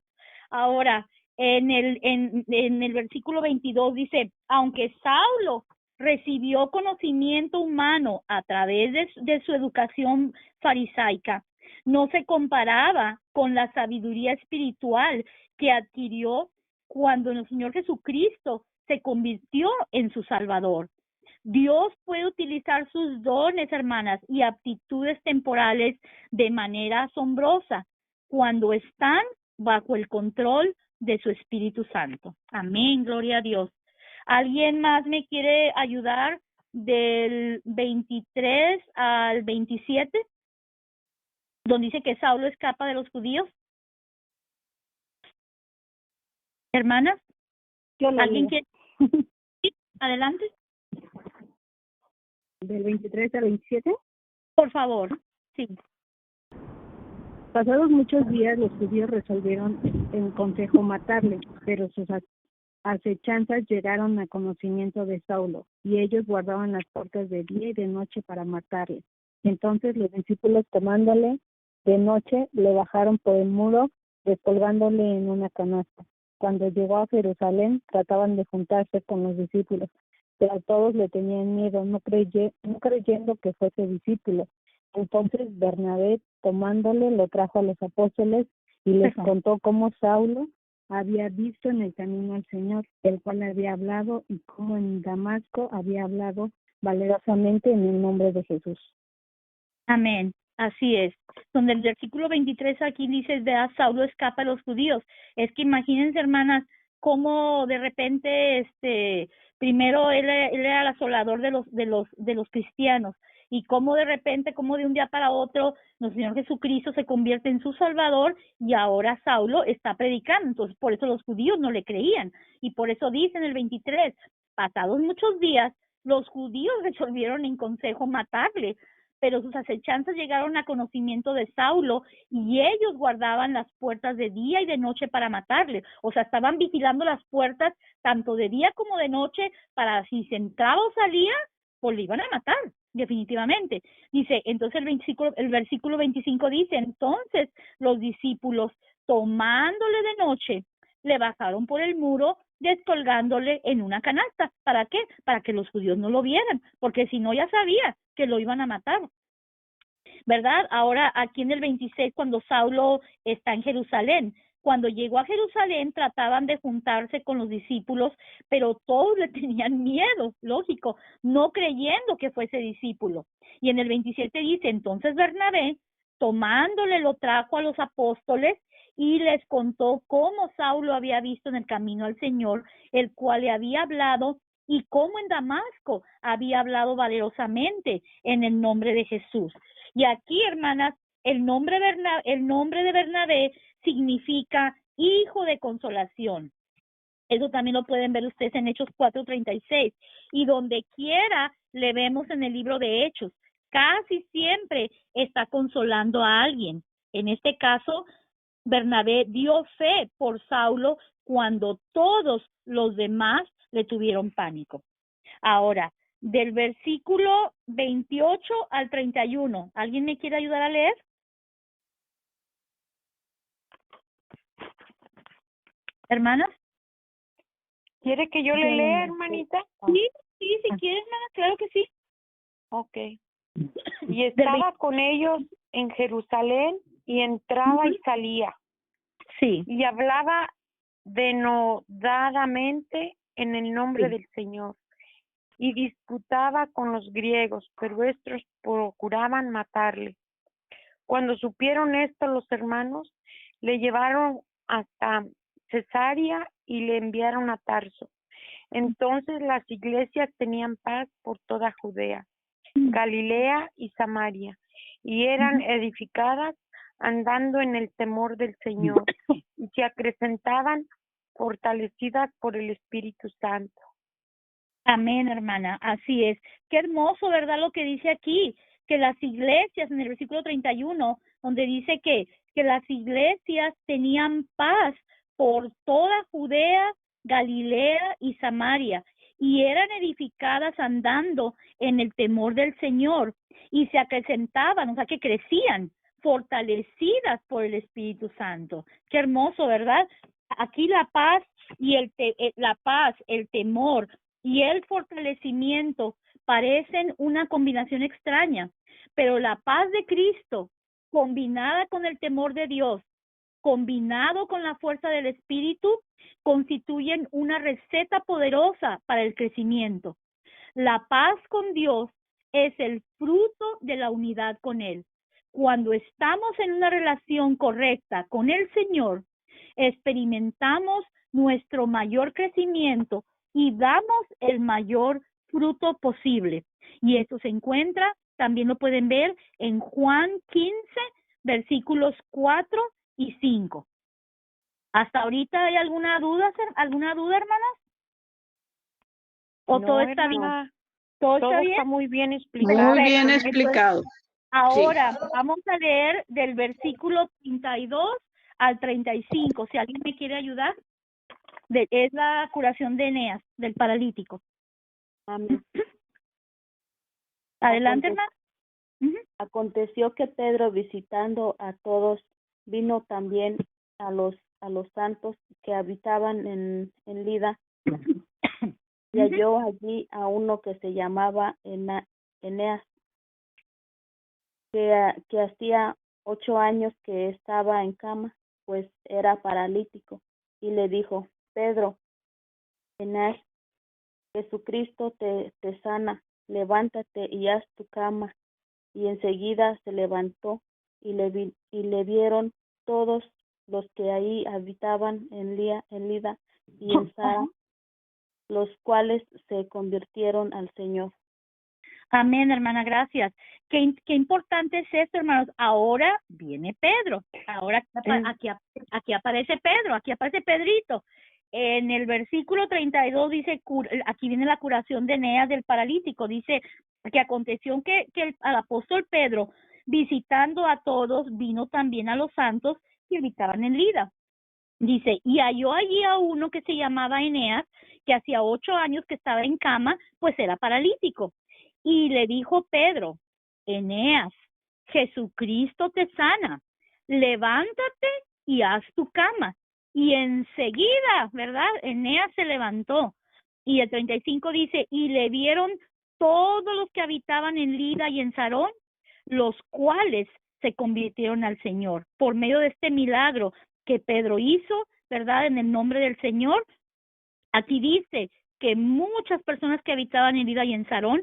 S1: Ahora, en el versículo 22 dice, aunque Saulo recibió conocimiento humano a través de su educación farisaica, no se comparaba con la sabiduría espiritual que adquirió cuando el Señor Jesucristo se convirtió en su Salvador. Dios puede utilizar sus dones, hermanas, y aptitudes temporales de manera asombrosa cuando están bajo el control de su Espíritu Santo. Amén, gloria a Dios. ¿Alguien más me quiere ayudar del 23 al 27? Donde dice que Saulo escapa de los judíos. Hermanas,
S5: Yo lo
S1: ¿alguien
S5: leo.
S1: quiere? Sí, adelante.
S5: Del 23 al 27.
S1: Por favor, sí.
S5: Pasados muchos días, los judíos resolvieron en consejo matarle, pero sus acechanzas llegaron a conocimiento de Saulo, y ellos guardaban las puertas de día y de noche para matarle. Entonces los discípulos, tomándole de noche, le bajaron por el muro, descolgándole en una canasta. Cuando llegó a Jerusalén, trataban de juntarse con los discípulos, pero todos le tenían miedo, no creyendo que fuese discípulo. Entonces Bernabé, tomándole, lo trajo a los apóstoles y les contó cómo Saulo había visto en el camino al Señor, el cual había hablado, y cómo en Damasco había hablado valerosamente en el nombre de Jesús.
S1: Amén. Así es. Donde el versículo 23 aquí dice, vea, Saulo escapa a los judíos. Es que imagínense, hermanas, cómo de repente, primero él era el asolador de los cristianos, y cómo de repente, como de un día para otro, el Señor Jesucristo se convierte en su Salvador, y ahora Saulo está predicando. Entonces, por eso los judíos no le creían. Y por eso dice en el 23, pasados muchos días, los judíos resolvieron en consejo matarle, pero sus acechanzas llegaron a conocimiento de Saulo, y ellos guardaban las puertas de día y de noche para matarle. O sea, estaban vigilando las puertas tanto de día como de noche, para si se entraba o salía, pues le iban a matar, definitivamente. Dice, entonces el versículo 25 dice, entonces los discípulos, tomándole de noche, le bajaron por el muro, descolgándole en una canasta. ¿Para qué? Para que los judíos no lo vieran, porque si no ya sabía que lo iban a matar, ¿verdad? Ahora aquí en el 26, cuando Saulo está en Jerusalén, cuando llegó a Jerusalén trataban de juntarse con los discípulos, pero todos le tenían miedo, lógico, no creyendo que fuese discípulo. Y en el 27 dice, entonces Bernabé, tomándole, lo trajo a los apóstoles y les contó cómo Saulo había visto en el camino al Señor, el cual le había hablado, y cómo en Damasco había hablado valerosamente en el nombre de Jesús. Y aquí, hermanas, el nombre de Bernabé significa hijo de consolación. Eso también lo pueden ver ustedes en Hechos 4:36. Y donde quiera le vemos en el libro de Hechos, casi siempre está consolando a alguien. En este caso, Bernabé dio fe por Saulo cuando todos los demás le tuvieron pánico. Ahora, del versículo 28 al 31, ¿alguien me quiere ayudar a leer? Hermanas.
S3: ¿Quiere que yo le lea, hermanita?
S1: Sí, si quiere, hermana, claro que sí.
S3: Ok. Y estaba con ellos en Jerusalén y entraba y salía.
S1: Sí.
S3: Y hablaba denodadamente en el nombre del Señor. Y disputaba con los griegos, pero estos procuraban matarle. Cuando supieron esto los hermanos, le llevaron hasta Cesarea y le enviaron a Tarso. Entonces las iglesias tenían paz por toda Judea, Galilea y Samaria, y eran edificadas andando en el temor del Señor, y se acrecentaban fortalecidas por el Espíritu Santo.
S1: Amén, hermana, así es. Qué hermoso, ¿verdad? Lo que dice aquí, que las iglesias, en el versículo 31, donde dice que las iglesias tenían paz por toda Judea, Galilea y Samaria, y eran edificadas andando en el temor del Señor, y se acrecentaban, o sea, que crecían, fortalecidas por el Espíritu Santo. Qué hermoso, ¿verdad? Aquí la paz y el temor y el fortalecimiento parecen una combinación extraña, pero la paz de Cristo, combinada con el temor de Dios, combinado con la fuerza del Espíritu, constituyen una receta poderosa para el crecimiento. La paz con Dios es el fruto de la unidad con Él. Cuando estamos en una relación correcta con el Señor, experimentamos nuestro mayor crecimiento y damos el mayor fruto posible. Y eso se encuentra, también lo pueden ver en Juan 15, versículos 4 y 5. ¿Hasta ahorita hay alguna duda, hermanas? ¿O
S3: No,
S1: todo está
S3: hermana,
S1: bien? ¿Todo está bien?
S3: está muy bien explicado.
S2: Muy bien explicado.
S1: Ahora vamos a leer del versículo 32 al 35. Si alguien me quiere ayudar, es la curación de Eneas, del paralítico.
S4: Amén.
S1: Adelante, hermano.
S4: Aconteció que Pedro, visitando a todos, vino también a los santos que habitaban en Lida, y halló allí a uno que se llamaba Eneas, que hacía 8 años que estaba en cama, pues era paralítico, y le dijo: Pedro, Eneas, Jesucristo te sana, levántate y haz tu cama. Y enseguida se levantó, y le vieron todos los que ahí habitaban en Lida y en Sara, los cuales se convirtieron al Señor.
S1: Amén, hermana, gracias. Qué importante es esto, hermanos. Ahora viene Pedro. Ahora aquí aparece Pedro, aquí aparece Pedrito. En el versículo 32 dice, aquí viene la curación de Eneas del paralítico. Dice que aconteció que al apóstol Pedro, visitando a todos, vino también a los santos que habitaban en Lida. Dice, y halló allí a uno que se llamaba Eneas, que hacía 8 años que estaba en cama, pues era paralítico. Y le dijo Pedro: Eneas, Jesucristo te sana, levántate y haz tu cama. Y enseguida, ¿verdad? Eneas se levantó. Y el 35 dice, y le vieron todos los que habitaban en Lida y en Sarón, los cuales se convirtieron al Señor. Por medio de este milagro que Pedro hizo, ¿verdad? En el nombre del Señor, aquí dice que muchas personas que habitaban en Lida y en Sarón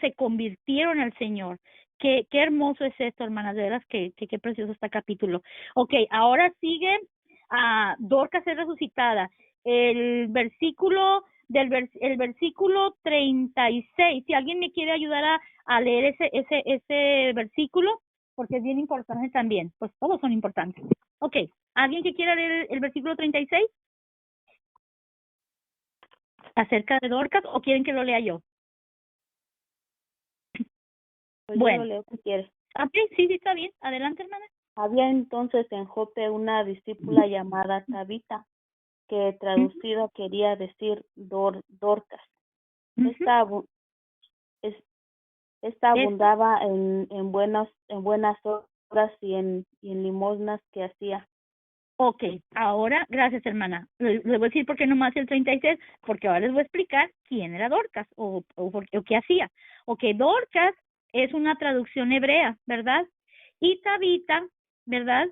S1: se convirtieron al Señor. Qué hermoso es esto, hermanas, de veras que qué precioso este capítulo. Ok, ahora sigue Dorcas es resucitada. El versículo el versículo 36. Si alguien me quiere ayudar a leer ese versículo, porque es bien importante también. Pues todos son importantes. Ok, ¿alguien que quiera leer el versículo 36? Acerca de Dorcas, ¿o quieren que lo lea yo?
S4: Pues
S1: Bueno.
S4: yo lo leo si quieres.
S1: Ok, sí, está bien. Adelante, hermana.
S4: Había entonces en Jope una discípula llamada Tabita, que traducido quería decir Dorcas. Esta abundaba en buenas obras y en limosnas que hacía.
S1: Ok, ahora, gracias, hermana. Les voy a decir por qué nomás el 36, porque ahora les voy a explicar quién era Dorcas o qué hacía. Ok, Dorcas es una traducción hebrea, ¿verdad? Y Tabita, ¿verdad?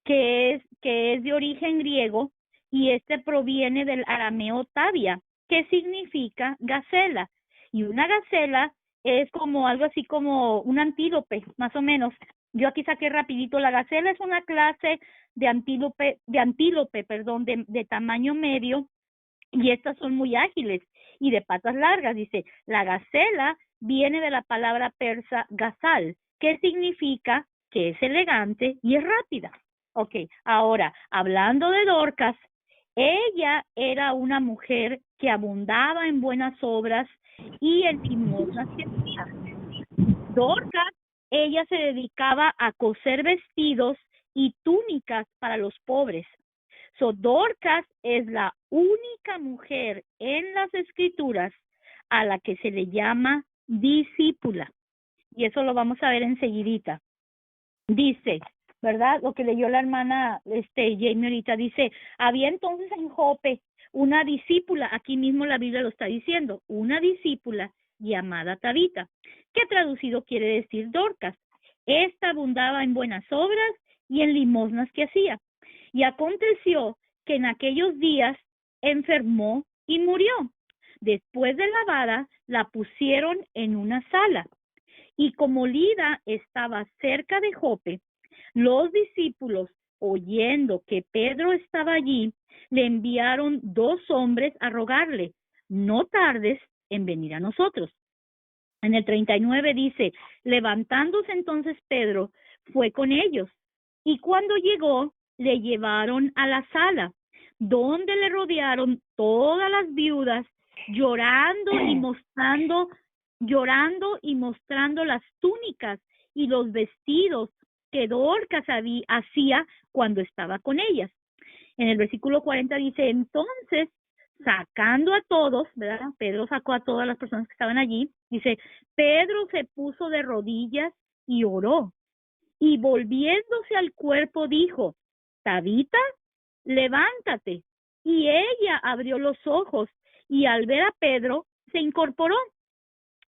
S1: Que es de origen griego y proviene del arameo tabia, que significa gacela. Y una gacela es como algo así como un antílope, más o menos. Yo aquí saqué rapidito, la gacela es una clase de antílope, de tamaño medio, y estas son muy ágiles y de patas largas. Dice, la gacela viene de la palabra persa gazal, que significa que es elegante y es rápida. Ok, ahora, hablando de Dorcas, ella era una mujer que abundaba en buenas obras y en limosnas que hacía. Dorcas, ella se dedicaba a coser vestidos y túnicas para los pobres. Dorcas es la única mujer en las escrituras a la que se le llama discípula. Y eso lo vamos a ver enseguidita. Dice, ¿verdad? Lo que leyó la hermana Jamie ahorita, dice, había entonces en Jope una discípula, aquí mismo la Biblia lo está diciendo, una discípula llamada Tabita, que traducido quiere decir Dorcas. Esta abundaba en buenas obras y en limosnas que hacía. Y aconteció que en aquellos días enfermó y murió. Después de lavada, la pusieron en una sala. Y como Lida estaba cerca de Jope, los discípulos, oyendo que Pedro estaba allí, le enviaron 2 hombres a rogarle, no tardes en venir a nosotros. En el 39 dice, levantándose entonces Pedro, fue con ellos. Y cuando llegó, le llevaron a la sala, donde le rodearon todas las viudas, llorando y mostrando las túnicas y los vestidos que Dorcas hacía cuando estaba con ellas. En el versículo 40 dice, entonces, sacando a todos, ¿verdad? Pedro sacó a todas las personas que estaban allí, dice, Pedro se puso de rodillas y oró, y volviéndose al cuerpo dijo, Tabita, levántate. Y ella abrió los ojos, y al ver a Pedro, se incorporó.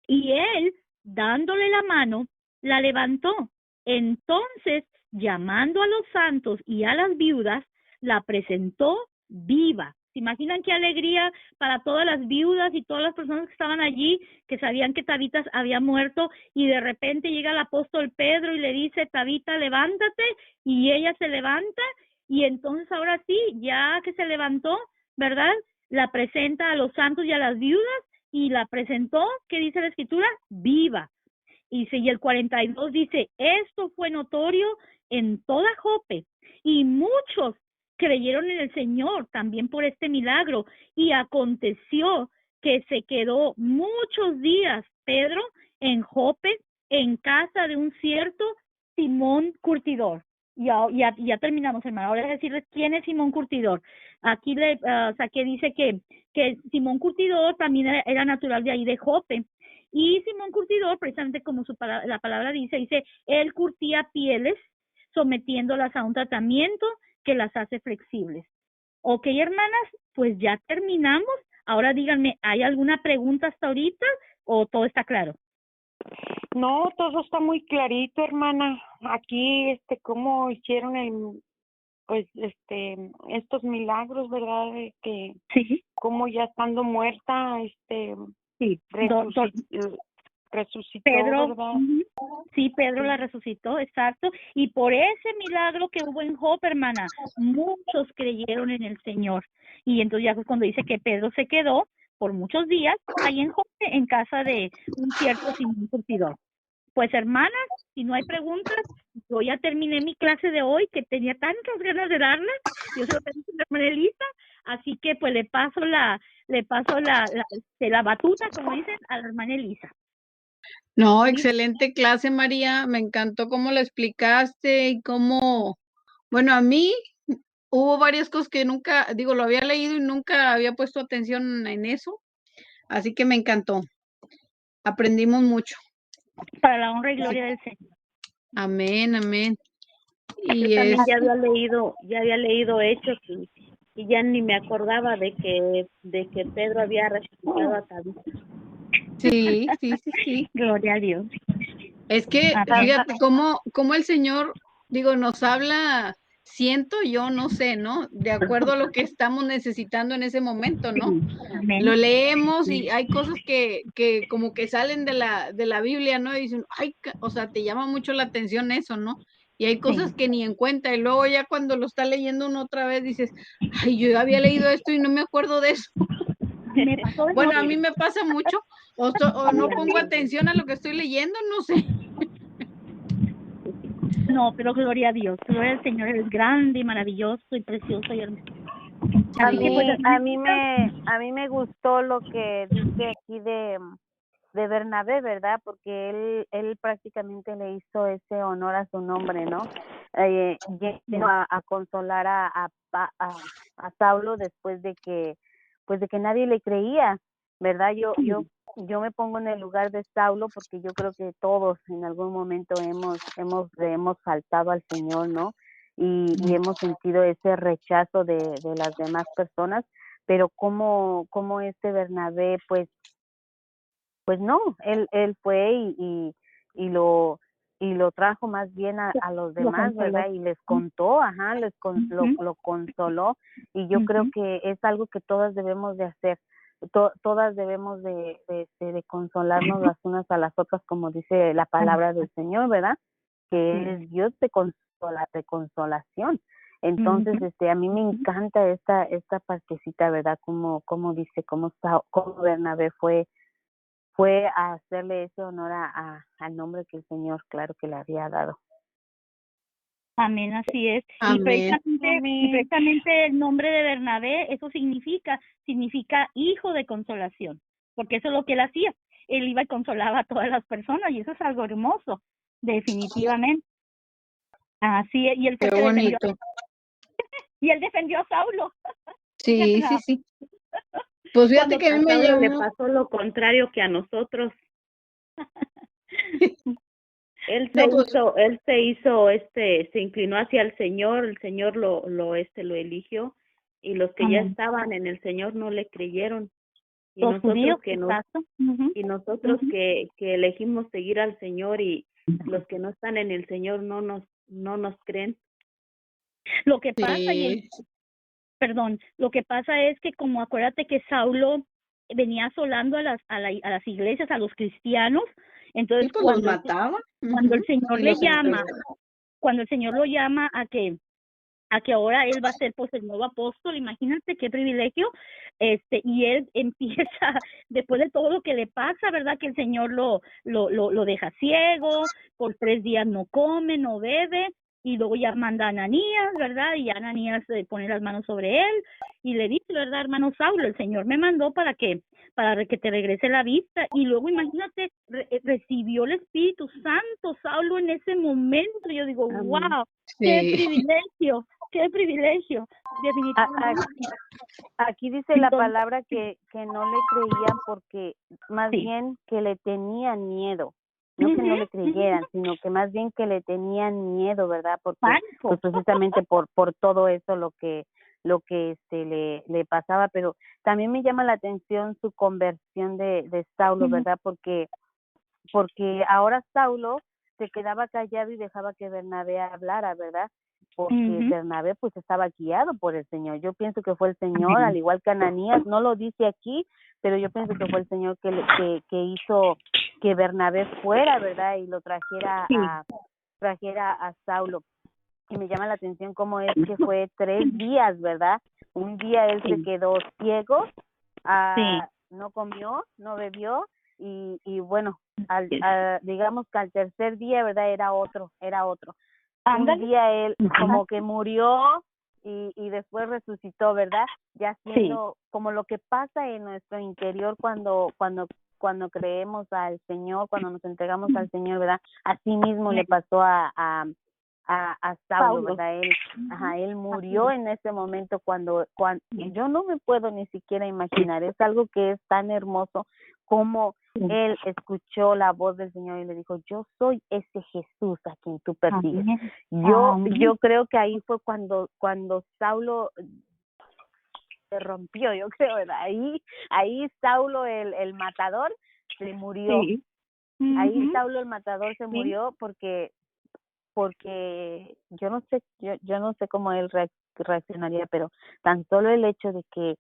S1: Y él, dándole la mano, la levantó. Entonces, llamando a los santos y a las viudas, la presentó viva. ¿Se imaginan qué alegría para todas las viudas y todas las personas que estaban allí, que sabían que Tabita había muerto, y de repente llega el apóstol Pedro y le dice, Tabita, levántate, y ella se levanta, y entonces ahora sí, ya que se levantó, ¿verdad? La presenta a los santos y a las viudas, y la presentó, ¿qué dice la escritura? Viva. Y el 42 dice, esto fue notorio en toda Jope, y muchos creyeron en el Señor también por este milagro. Y aconteció que se quedó muchos días Pedro en Jope, en casa de un cierto Simón Curtidor. Ya terminamos, hermano. Ahora decirles quién es Simón Curtidor. Aquí saqué, dice que Simón Curtidor también era natural de ahí de Jope. Y Simón Curtidor, precisamente como la palabra dice, él curtía pieles sometiéndolas a un tratamiento que las hace flexibles. Ok, hermanas, pues ya terminamos. Ahora díganme, ¿hay alguna pregunta hasta ahorita o todo está claro?
S3: No, todo está muy clarito, hermana. Aquí, cómo hicieron estos milagros, ¿verdad? Que
S1: Sí.
S3: como ya estando muerta,
S1: sí.
S3: resucitó,
S1: Pedro,
S3: ¿verdad?
S1: sí, Pedro la resucitó, exacto, y por ese milagro que hubo en Jope, hermana, muchos creyeron en el Señor, y entonces ya fue cuando dice que Pedro se quedó por muchos días ahí en Jope, en casa de un cierto Simón Curtidor. Pues hermanas, si no hay preguntas, yo ya terminé mi clase de hoy, que tenía tantas ganas de darla, yo se lo pedí a la hermana Elisa, así que pues le paso la batuta, como dicen, a la hermana Elisa.
S2: No, excelente clase, María. Me encantó cómo lo explicaste y cómo, bueno, a mí hubo varias cosas que nunca, digo, lo había leído y nunca había puesto atención en eso, así que me encantó. Aprendimos mucho.
S1: Para la honra y gloria del Señor.
S2: Amén, amén.
S4: Yo
S2: Y
S4: también ya había leído Hechos y ya ni me acordaba de que Pedro había resucitado a Tabita.
S2: sí, sí, sí, sí.
S1: Gloria a Dios.
S2: Es que fíjate cómo el Señor, digo, nos habla, siento yo, no sé, ¿no? De acuerdo a lo que estamos necesitando en ese momento, ¿no?
S1: Amén.
S2: Lo leemos y hay cosas que como que salen de la Biblia, ¿no? Y dicen, ay, o sea, te llama mucho la atención eso, ¿no? Y hay cosas que ni en cuenta, y luego ya cuando lo está leyendo uno otra vez dices, ay, yo había leído esto y no me acuerdo de eso.
S1: Me pasó de
S2: Bueno,
S1: nuevo.
S2: a mí me pasa mucho, o no pongo atención a lo que estoy leyendo, no sé.
S1: No, pero gloria a Dios. Gloria al Señor, Él es grande y maravilloso y precioso y hermoso.
S4: A
S1: Así que, pues,
S4: a mí me gustó lo que dice aquí de Bernabé, ¿verdad? Porque él prácticamente le hizo ese honor a su nombre, ¿no? Vino a consolar a Saulo después de que nadie le creía, ¿verdad? Yo me pongo en el lugar de Saulo porque yo creo que todos en algún momento hemos faltado al Señor, ¿no? Y hemos sentido ese rechazo de las demás personas, pero como Bernabé, pues no, él fue y lo trajo más bien a los demás, ¿verdad? Y les contó, lo consoló, y yo creo que es algo que todas debemos de hacer. Todas debemos de consolarnos las unas a las otras, como dice la palabra del Señor, ¿verdad? Que Él es Dios de consolación. Entonces, a mí me encanta esta partecita, ¿verdad? Como dice, como Bernabé fue a hacerle ese honor al nombre que el Señor, claro, que le había dado.
S1: amén, así es.
S2: Amén.
S1: Y precisamente el nombre de Bernabé, eso significa hijo de consolación, porque eso es lo que él hacía. Él iba y consolaba a todas las personas, y eso es algo hermoso, definitivamente. Así es, y él fue
S2: Qué
S1: que
S2: bonito.
S1: defendió a Saulo.
S2: Sí, sí, sí. Pues fíjate que a mí me
S4: Saulo le
S2: llamó.
S4: pasó lo contrario que a nosotros. Él se inclinó hacia el Señor lo eligió, y los que ya estaban en el Señor no le creyeron. Y
S1: Los
S4: nosotros
S1: judíos,
S4: que
S1: exacto.
S4: que elegimos seguir al Señor, y los que no están en el Señor no nos creen.
S1: Lo que pasa es que, como acuérdate que Saulo venía asolando a las iglesias, a los cristianos, entonces
S2: Sí, pues los mataba.
S1: cuando el Señor
S2: Y
S1: le
S2: los
S1: llama,
S2: entregaba.
S1: cuando el Señor lo llama a que ahora él va a ser pues el nuevo apóstol, imagínate qué privilegio, y él empieza, después de todo lo que le pasa, ¿verdad? Que el Señor lo deja ciego, por 3 días no come, no bebe, y luego ya manda a Ananías, ¿verdad? Y Ananías pone las manos sobre él, y le dice, ¿verdad, hermano Saulo? El Señor me mandó para que te regrese la vista, y luego imagínate, recibió el Espíritu Santo, Saulo, en ese momento. Yo digo, wow, qué privilegio. Qué privilegio, definitivamente.
S4: Aquí dice la palabra que no le creían porque más bien que le tenían miedo. No que no le creyeran, sino que más bien que le tenían miedo, ¿verdad? Porque pues, precisamente por todo eso lo que le pasaba. Pero también me llama la atención su conversión de Saulo, ¿verdad? Porque ahora Saulo se quedaba callado y dejaba que Bernabé hablara, ¿verdad? Porque Bernabé pues estaba guiado por el Señor. Yo pienso que fue el Señor, al igual que Ananías, no lo dice aquí, pero yo pienso que fue el Señor que que Bernabé fuera, ¿verdad? Y lo trajera
S1: Sí.
S4: a Saulo. Y me llama la atención cómo es que fue 3 días, ¿verdad? Un día él se quedó ciego, no comió, no bebió, y bueno, digamos que al tercer día, ¿verdad? Era otro.
S1: Ándale.
S4: Un día él como que murió y después resucitó, ¿verdad? Ya siendo como lo que pasa en nuestro interior cuando creemos al Señor, cuando nos entregamos al Señor, ¿verdad? Así mismo le pasó a Saulo, ¿verdad? Él murió en ese momento cuando yo no me puedo ni siquiera imaginar. Es algo que es tan hermoso como él escuchó la voz del Señor y le dijo, yo soy ese Jesús a quien tú persigues. Yo creo que ahí fue cuando Saulo se rompió, yo creo, ¿verdad? Ahí Saulo el matador se murió.
S1: Sí.
S4: Ahí Saulo el matador se murió porque yo no sé cómo él reaccionaría, pero tan solo el hecho de que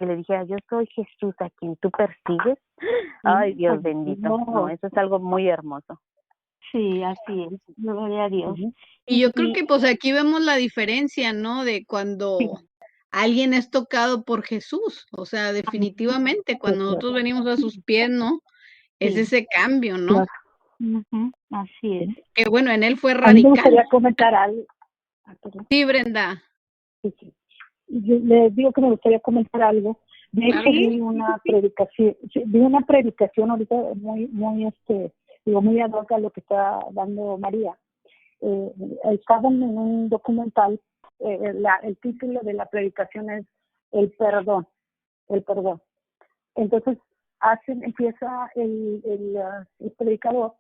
S4: le dijera, yo soy Jesús a quien tú persigues, ay, Dios bendito, no, eso es algo muy hermoso.
S1: Sí, así es, gloria a Dios.
S2: Y yo creo que pues aquí vemos la diferencia, ¿no? De cuando alguien es tocado por Jesús, o sea, definitivamente cuando nosotros venimos a sus pies, ¿no? Es ese cambio, ¿no?
S1: Así es.
S2: Que bueno, en él fue
S5: A mí me
S2: radical.
S5: gustaría comentar algo.
S2: Sí, Brenda.
S5: Yo les digo que me gustaría comentar algo. De hecho, vi una predicación ahorita muy muy ad hoc a lo que está dando María. Estaba en un documental, el título de la predicación es el perdón. Entonces empieza el predicador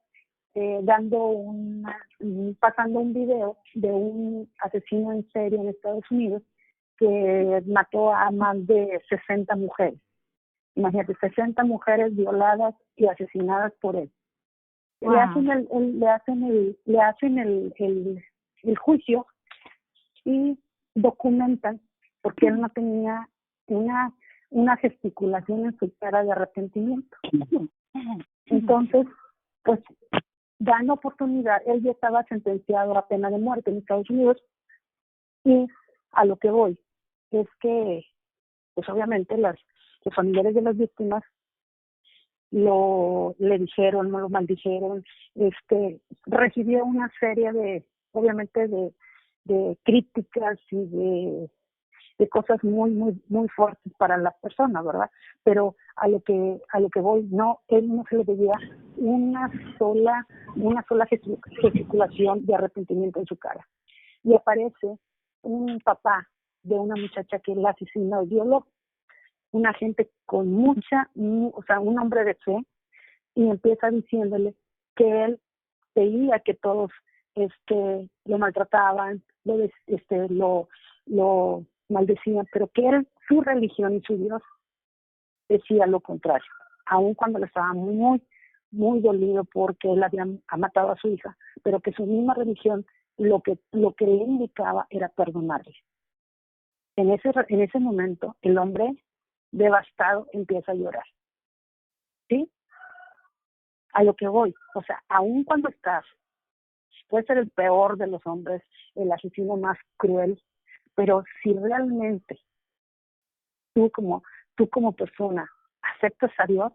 S5: pasando un video de un asesino en serie en Estados Unidos que mató a más de 60 mujeres. Imagínate, 60 mujeres violadas y asesinadas por él. Wow. Le hacen el juicio y documentan porque él no tenía una gesticulación en su cara de arrepentimiento. Entonces, pues dan oportunidad. Él ya estaba sentenciado a pena de muerte en Estados Unidos, y a lo que voy es que, pues obviamente los familiares de las víctimas le dijeron, no lo maldijeron, recibió una serie de críticas y de cosas muy muy muy fuertes para la persona, ¿verdad? Pero a lo que voy, él no se le debía una sola gesticulación de arrepentimiento en su cara. Y aparece un papá de una muchacha que él asesinó y violó, una gente con un hombre de fe, y empieza diciéndole que él veía que todos lo maltrataban, lo maldecían, pero que su religión y su Dios decía lo contrario, aun cuando le estaba muy muy dolido porque él había matado a su hija, pero que su misma religión lo que le indicaba era perdonarle. En ese momento el hombre devastado empieza a llorar. ¿Sí? A lo que voy, o sea, aun cuando puede ser el peor de los hombres, el asesino más cruel, pero si realmente tú como persona aceptas a Dios,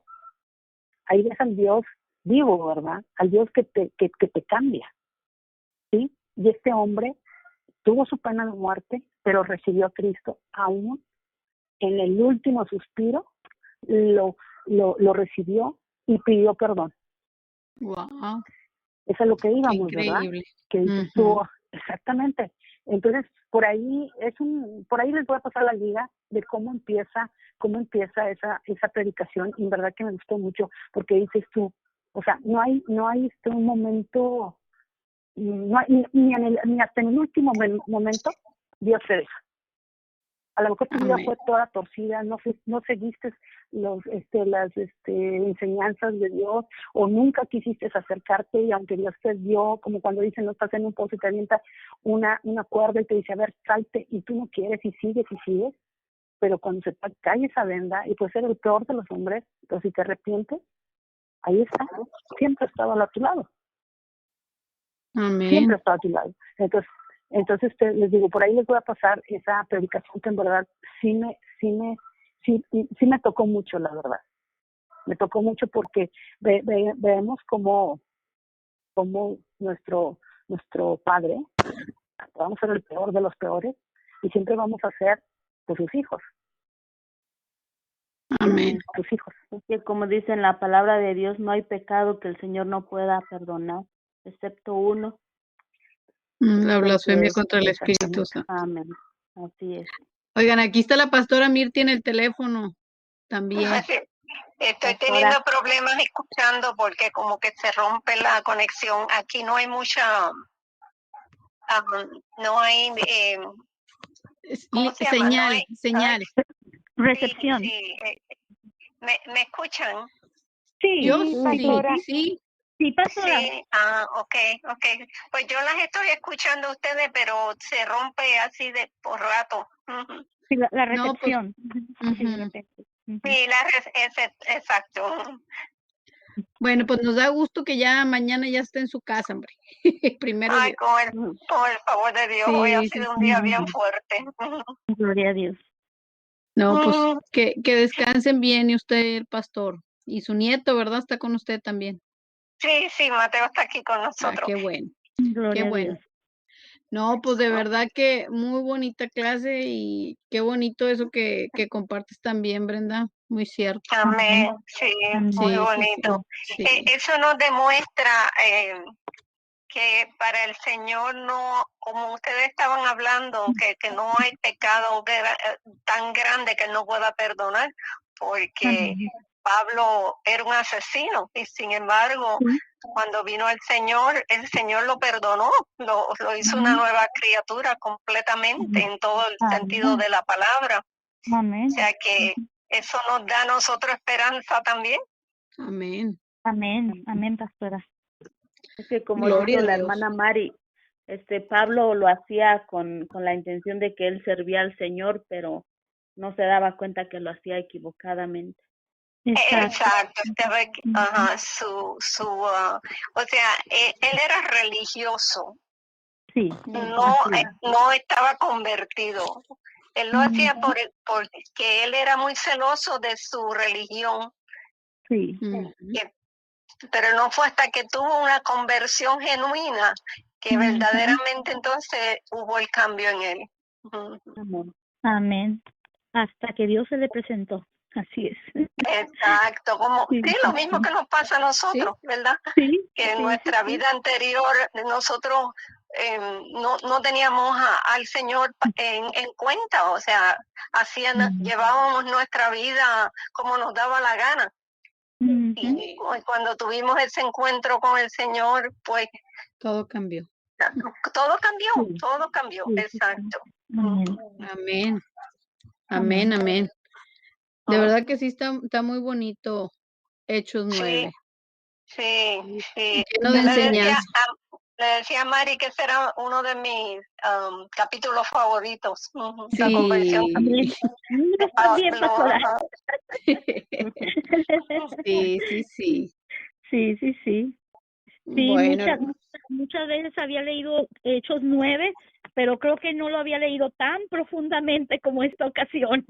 S5: ahí ves al Dios vivo, ¿verdad? Al Dios que te cambia, ¿sí? Y este hombre tuvo su pena de muerte, pero recibió a Cristo aún en el último suspiro, lo recibió y pidió perdón.
S2: Wow.
S5: Eso es lo que íbamos, ¿verdad? Que estuvo, exactamente. Entonces, por ahí les voy a pasar la liga de cómo empieza esa predicación, y en verdad que me gustó mucho, porque dices tú, o sea, no hay un momento, ni hasta en el último momento Dios te deja. A lo mejor tu vida fue toda torcida, no seguiste las enseñanzas de Dios, o nunca quisiste acercarte, y aunque Dios te dio, como cuando dicen, no estás en un pozo y te avienta una cuerda y te dice, a ver, salte, y tú no quieres y sigues, pero cuando se te cae esa venda, y puede ser el peor de los hombres, pero si te arrepientes,
S6: ahí está, siempre ha estado a tu lado,
S2: Amén.
S6: siempre ha estado a tu lado. Entonces les digo, por ahí les voy a pasar esa predicación que en verdad sí me tocó mucho, la verdad. Me tocó mucho porque vemos como nuestro padre, vamos a ser el peor de los peores y siempre vamos a ser pues, sus hijos.
S2: Amén.
S6: Tus hijos.
S4: Es que como dice en la palabra de Dios, no hay pecado que el Señor no pueda perdonar, excepto uno.
S2: La blasfemia
S4: Entonces,
S2: contra el Espíritu Santo.
S4: amén. Así es.
S2: Oigan, aquí está la pastora Mirti en el teléfono también.
S3: Estoy
S4: Pastora.
S3: teniendo problemas escuchando porque como que se rompe la conexión. Aquí no hay mucha, no hay, ¿cómo se llama? No hay,
S2: Señal.
S1: Recepción.
S3: sí. ¿Me escuchan?
S1: Sí,
S2: Yo
S3: pastora.
S2: sí.
S1: sí, pastora.
S3: Sí, ok. Pues yo las estoy escuchando a ustedes, pero se rompe así de por rato. Ujú.
S1: Sí, la
S2: No, pues,
S1: recepción. Sí, de repente. Ujú.
S3: Sí, exacto.
S2: Bueno, pues nos da gusto que ya mañana ya esté en su casa, hombre. Primero
S3: Ay,
S2: Dios.
S3: con el favor de Dios,
S2: Sí,
S3: hoy ha
S2: sí,
S3: sido un
S1: sí.
S3: día bien fuerte.
S1: Gloria a Dios.
S2: No, pues que descansen bien y usted, el pastor. Y su nieto, ¿verdad? Está con usted también.
S3: Sí, Mateo está aquí con
S2: Ah,
S3: nosotros.
S2: qué bueno,
S1: Gloria
S2: qué
S1: a
S2: bueno.
S1: Dios.
S2: No, pues de verdad que muy bonita clase y qué bonito eso que compartes también, Brenda. Muy cierto.
S3: Amén, sí, muy
S2: Sí,
S3: bonito.
S2: sí.
S3: Eso nos demuestra que para el Señor no, como ustedes estaban hablando, que no hay pecado tan grande que Él no pueda perdonar, porque Pablo era un asesino y sin embargo, cuando vino el Señor lo perdonó, lo hizo una nueva criatura completamente en todo el sentido de la palabra.
S1: Amén.
S3: O sea que eso nos da a nosotros esperanza también.
S2: Amén.
S1: Amén, pastora.
S4: Es que como
S2: Gloria
S4: dijo
S2: a
S4: la
S2: Dios.
S4: hermana Mari, Pablo lo hacía con la intención de que él servía al Señor, pero no se daba cuenta que lo hacía equivocadamente.
S3: Exacto. Ajá, o sea, él era religioso,
S1: Sí.
S3: no estaba convertido. Él lo hacía porque él era muy celoso de su religión,
S1: Sí.
S3: pero no fue hasta que tuvo una conversión genuina que verdaderamente entonces hubo el cambio en él.
S4: Amén.
S1: Amén. Hasta que Dios se le presentó. Así es.
S3: Exacto,
S1: Sí,
S3: lo mismo que nos pasa a nosotros, ¿verdad?
S1: Sí.
S3: Que en nuestra vida anterior nosotros no teníamos al Señor en cuenta, o sea, llevábamos nuestra vida como nos daba la gana. Y cuando tuvimos ese encuentro con el Señor, pues
S2: Todo cambió.
S3: todo cambió, exacto.
S1: Amén.
S2: Amén. De verdad que sí está muy bonito Hechos 9.
S3: Sí.
S2: Lleno de enseñanza.
S3: Le decía a Mari que ese era uno de mis capítulos favoritos. La
S2: Sí.
S3: conversión.
S1: También, pastora.
S2: Sí.
S1: Sí. Sí,
S2: Bueno,
S1: muchas veces había leído Hechos 9, pero creo que no lo había leído tan profundamente como esta ocasión.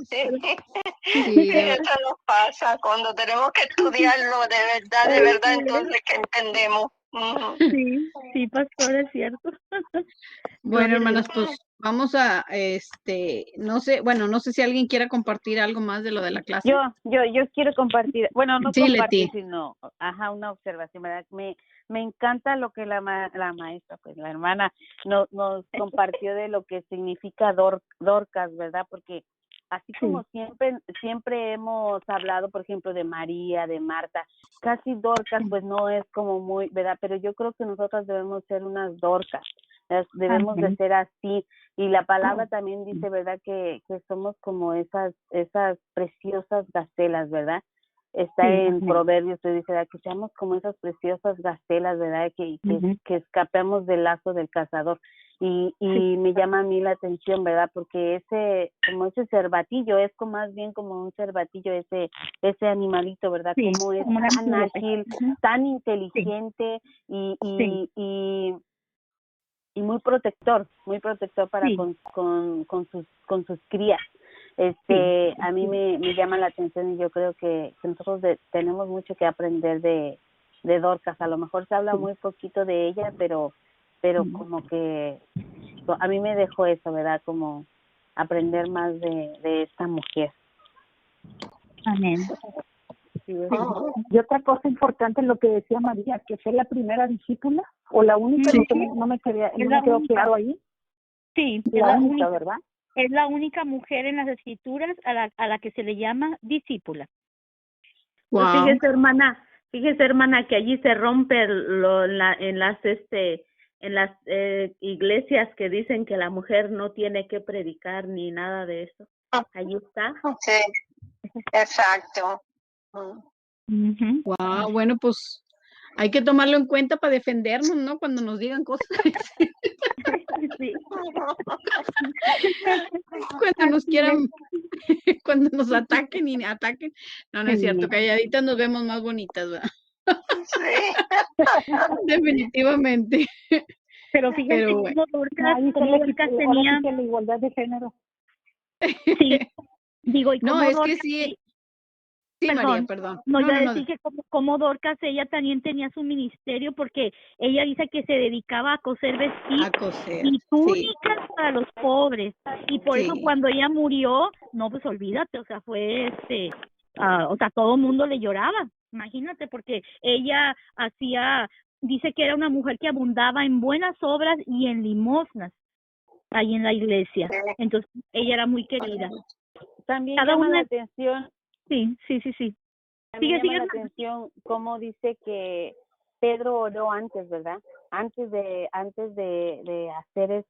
S2: sí,
S3: Eso nos pasa cuando tenemos que estudiarlo de verdad, entonces que entendemos.
S1: Sí, pastor, es cierto.
S2: bueno, hermanas, pues vamos a, no sé si alguien quiera compartir algo más de lo de la clase.
S4: Yo quiero compartir, bueno, no
S2: Sí,
S4: compartir,
S2: Leti.
S4: sino, una observación, ¿verdad? Me encanta lo que la maestra, pues la hermana, nos compartió de lo que significa Dorcas, ¿verdad? Porque así como siempre hemos hablado, por ejemplo, de María, de Marta, casi Dorcas, pues no es como muy, ¿verdad? Pero yo creo que nosotras debemos ser unas Dorcas, debemos de ser así. Y la palabra también dice, ¿verdad? Que somos como esas preciosas gacelas, ¿verdad? Está en Proverbios, se dice, ¿verdad? Que seamos como esas preciosas gacelas, ¿verdad? Que escapemos del lazo del cazador. y me llama a mí la atención, ¿verdad? Porque como ese cervatillo, es como más bien como un cervatillo ese animalito, ¿verdad?
S1: Sí,
S4: Como es
S1: como un
S4: tan
S1: antílope.
S4: ágil,
S1: Ujú.
S4: tan inteligente y
S1: Sí.
S4: y muy protector para
S1: Sí.
S4: con sus crías.
S1: Sí.
S4: A mí me llama la atención y yo creo que nosotros tenemos mucho que aprender de Dorcas. A lo mejor se habla muy poquito de ella, pero como que a mí me dejó eso, ¿verdad? Como aprender más de esta mujer.
S1: Amén.
S6: Sí, y otra cosa importante lo que decía María, que fue la primera discípula o la única,
S1: Sí.
S6: no me quedó
S1: única.
S6: claro ahí.
S1: Sí, es
S6: La
S1: la
S6: única,
S1: única.
S6: ¿verdad?
S1: Es la única mujer en las escrituras a la que se le llama discípula.
S2: Wow.
S7: Fíjese, hermana, que allí se rompe en las iglesias que dicen que la mujer no tiene que predicar ni nada de eso. Allí está.
S8: Sí, exacto.
S1: Ujú.
S2: Wow, bueno, pues hay que tomarlo en cuenta para defendernos, ¿no? Cuando nos digan cosas.
S7: Sí.
S2: Cuando nos quieran, cuando nos ataquen y ataquen. No, no es cierto,
S1: Sí.
S2: calladitas nos vemos más bonitas, ¿verdad?
S8: Sí.
S2: Definitivamente.
S1: Pero fíjate
S2: Pero bueno.
S1: cómo Dorcas,
S6: Ahí se
S1: cómo
S6: le
S1: Dorcas
S6: ahora
S1: tenía,
S6: sí que la igualdad de género.
S1: sí, digo, y
S2: No,
S1: cómo
S2: es que
S1: Dorcas,
S2: sí, sí, María,
S1: perdón,
S2: perdón.
S1: no,
S2: No,
S1: iba
S2: no,
S1: a
S2: no.
S1: decir que como Dorcas, ella también tenía su ministerio porque ella dice que se dedicaba a coser
S2: A
S1: vestidos
S2: coser.
S1: y
S2: Sí,
S1: túnicas para los pobres, y por eso
S2: sí.
S1: cuando ella murió, no, pues olvídate, o sea, fue o sea, todo el mundo le lloraba, imagínate, porque ella dice que era una mujer que abundaba en buenas obras y en limosnas ahí en la iglesia, entonces ella era muy querida.
S4: También
S1: Cada
S4: llama la
S1: una,
S4: atención,
S1: sí.
S4: también llama la
S1: Sigue.
S4: atención cómo dice que Pedro oró antes, ¿verdad? Antes de hacer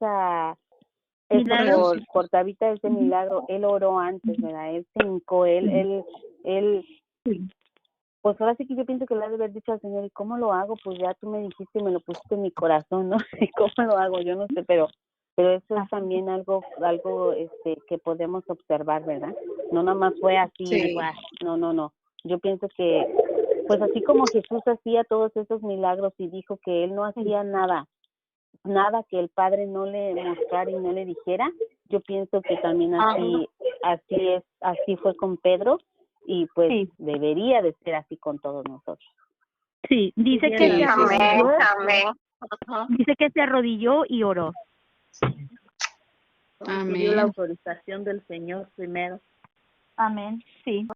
S1: Milagro.
S4: por Tabita, ese milagro, él oró antes, ¿verdad? Él se hincó, él,
S1: Sí.
S4: pues ahora sí que yo pienso que le ha de haber dicho al Señor, ¿y cómo lo hago? Pues ya tú me dijiste y me lo pusiste en mi corazón, ¿no? ¿Y cómo lo hago? Yo no sé, pero eso es también algo que podemos observar, ¿verdad? No nada más fue así,
S2: Sí.
S4: no. Yo pienso que, pues así como Jesús hacía todos esos milagros y dijo que él no hacía nada que el Padre no le mostrara y no le dijera, yo pienso que también así fue con Pedro y pues
S1: Sí.
S4: debería de ser así con todos nosotros.
S1: Sí, dice
S7: Sí,
S1: que
S7: sí,
S8: Amén, amén.
S1: dice que se arrodilló y oró.
S7: pidió la
S2: Amén.
S7: autorización del Señor primero.
S1: Amén. Sí.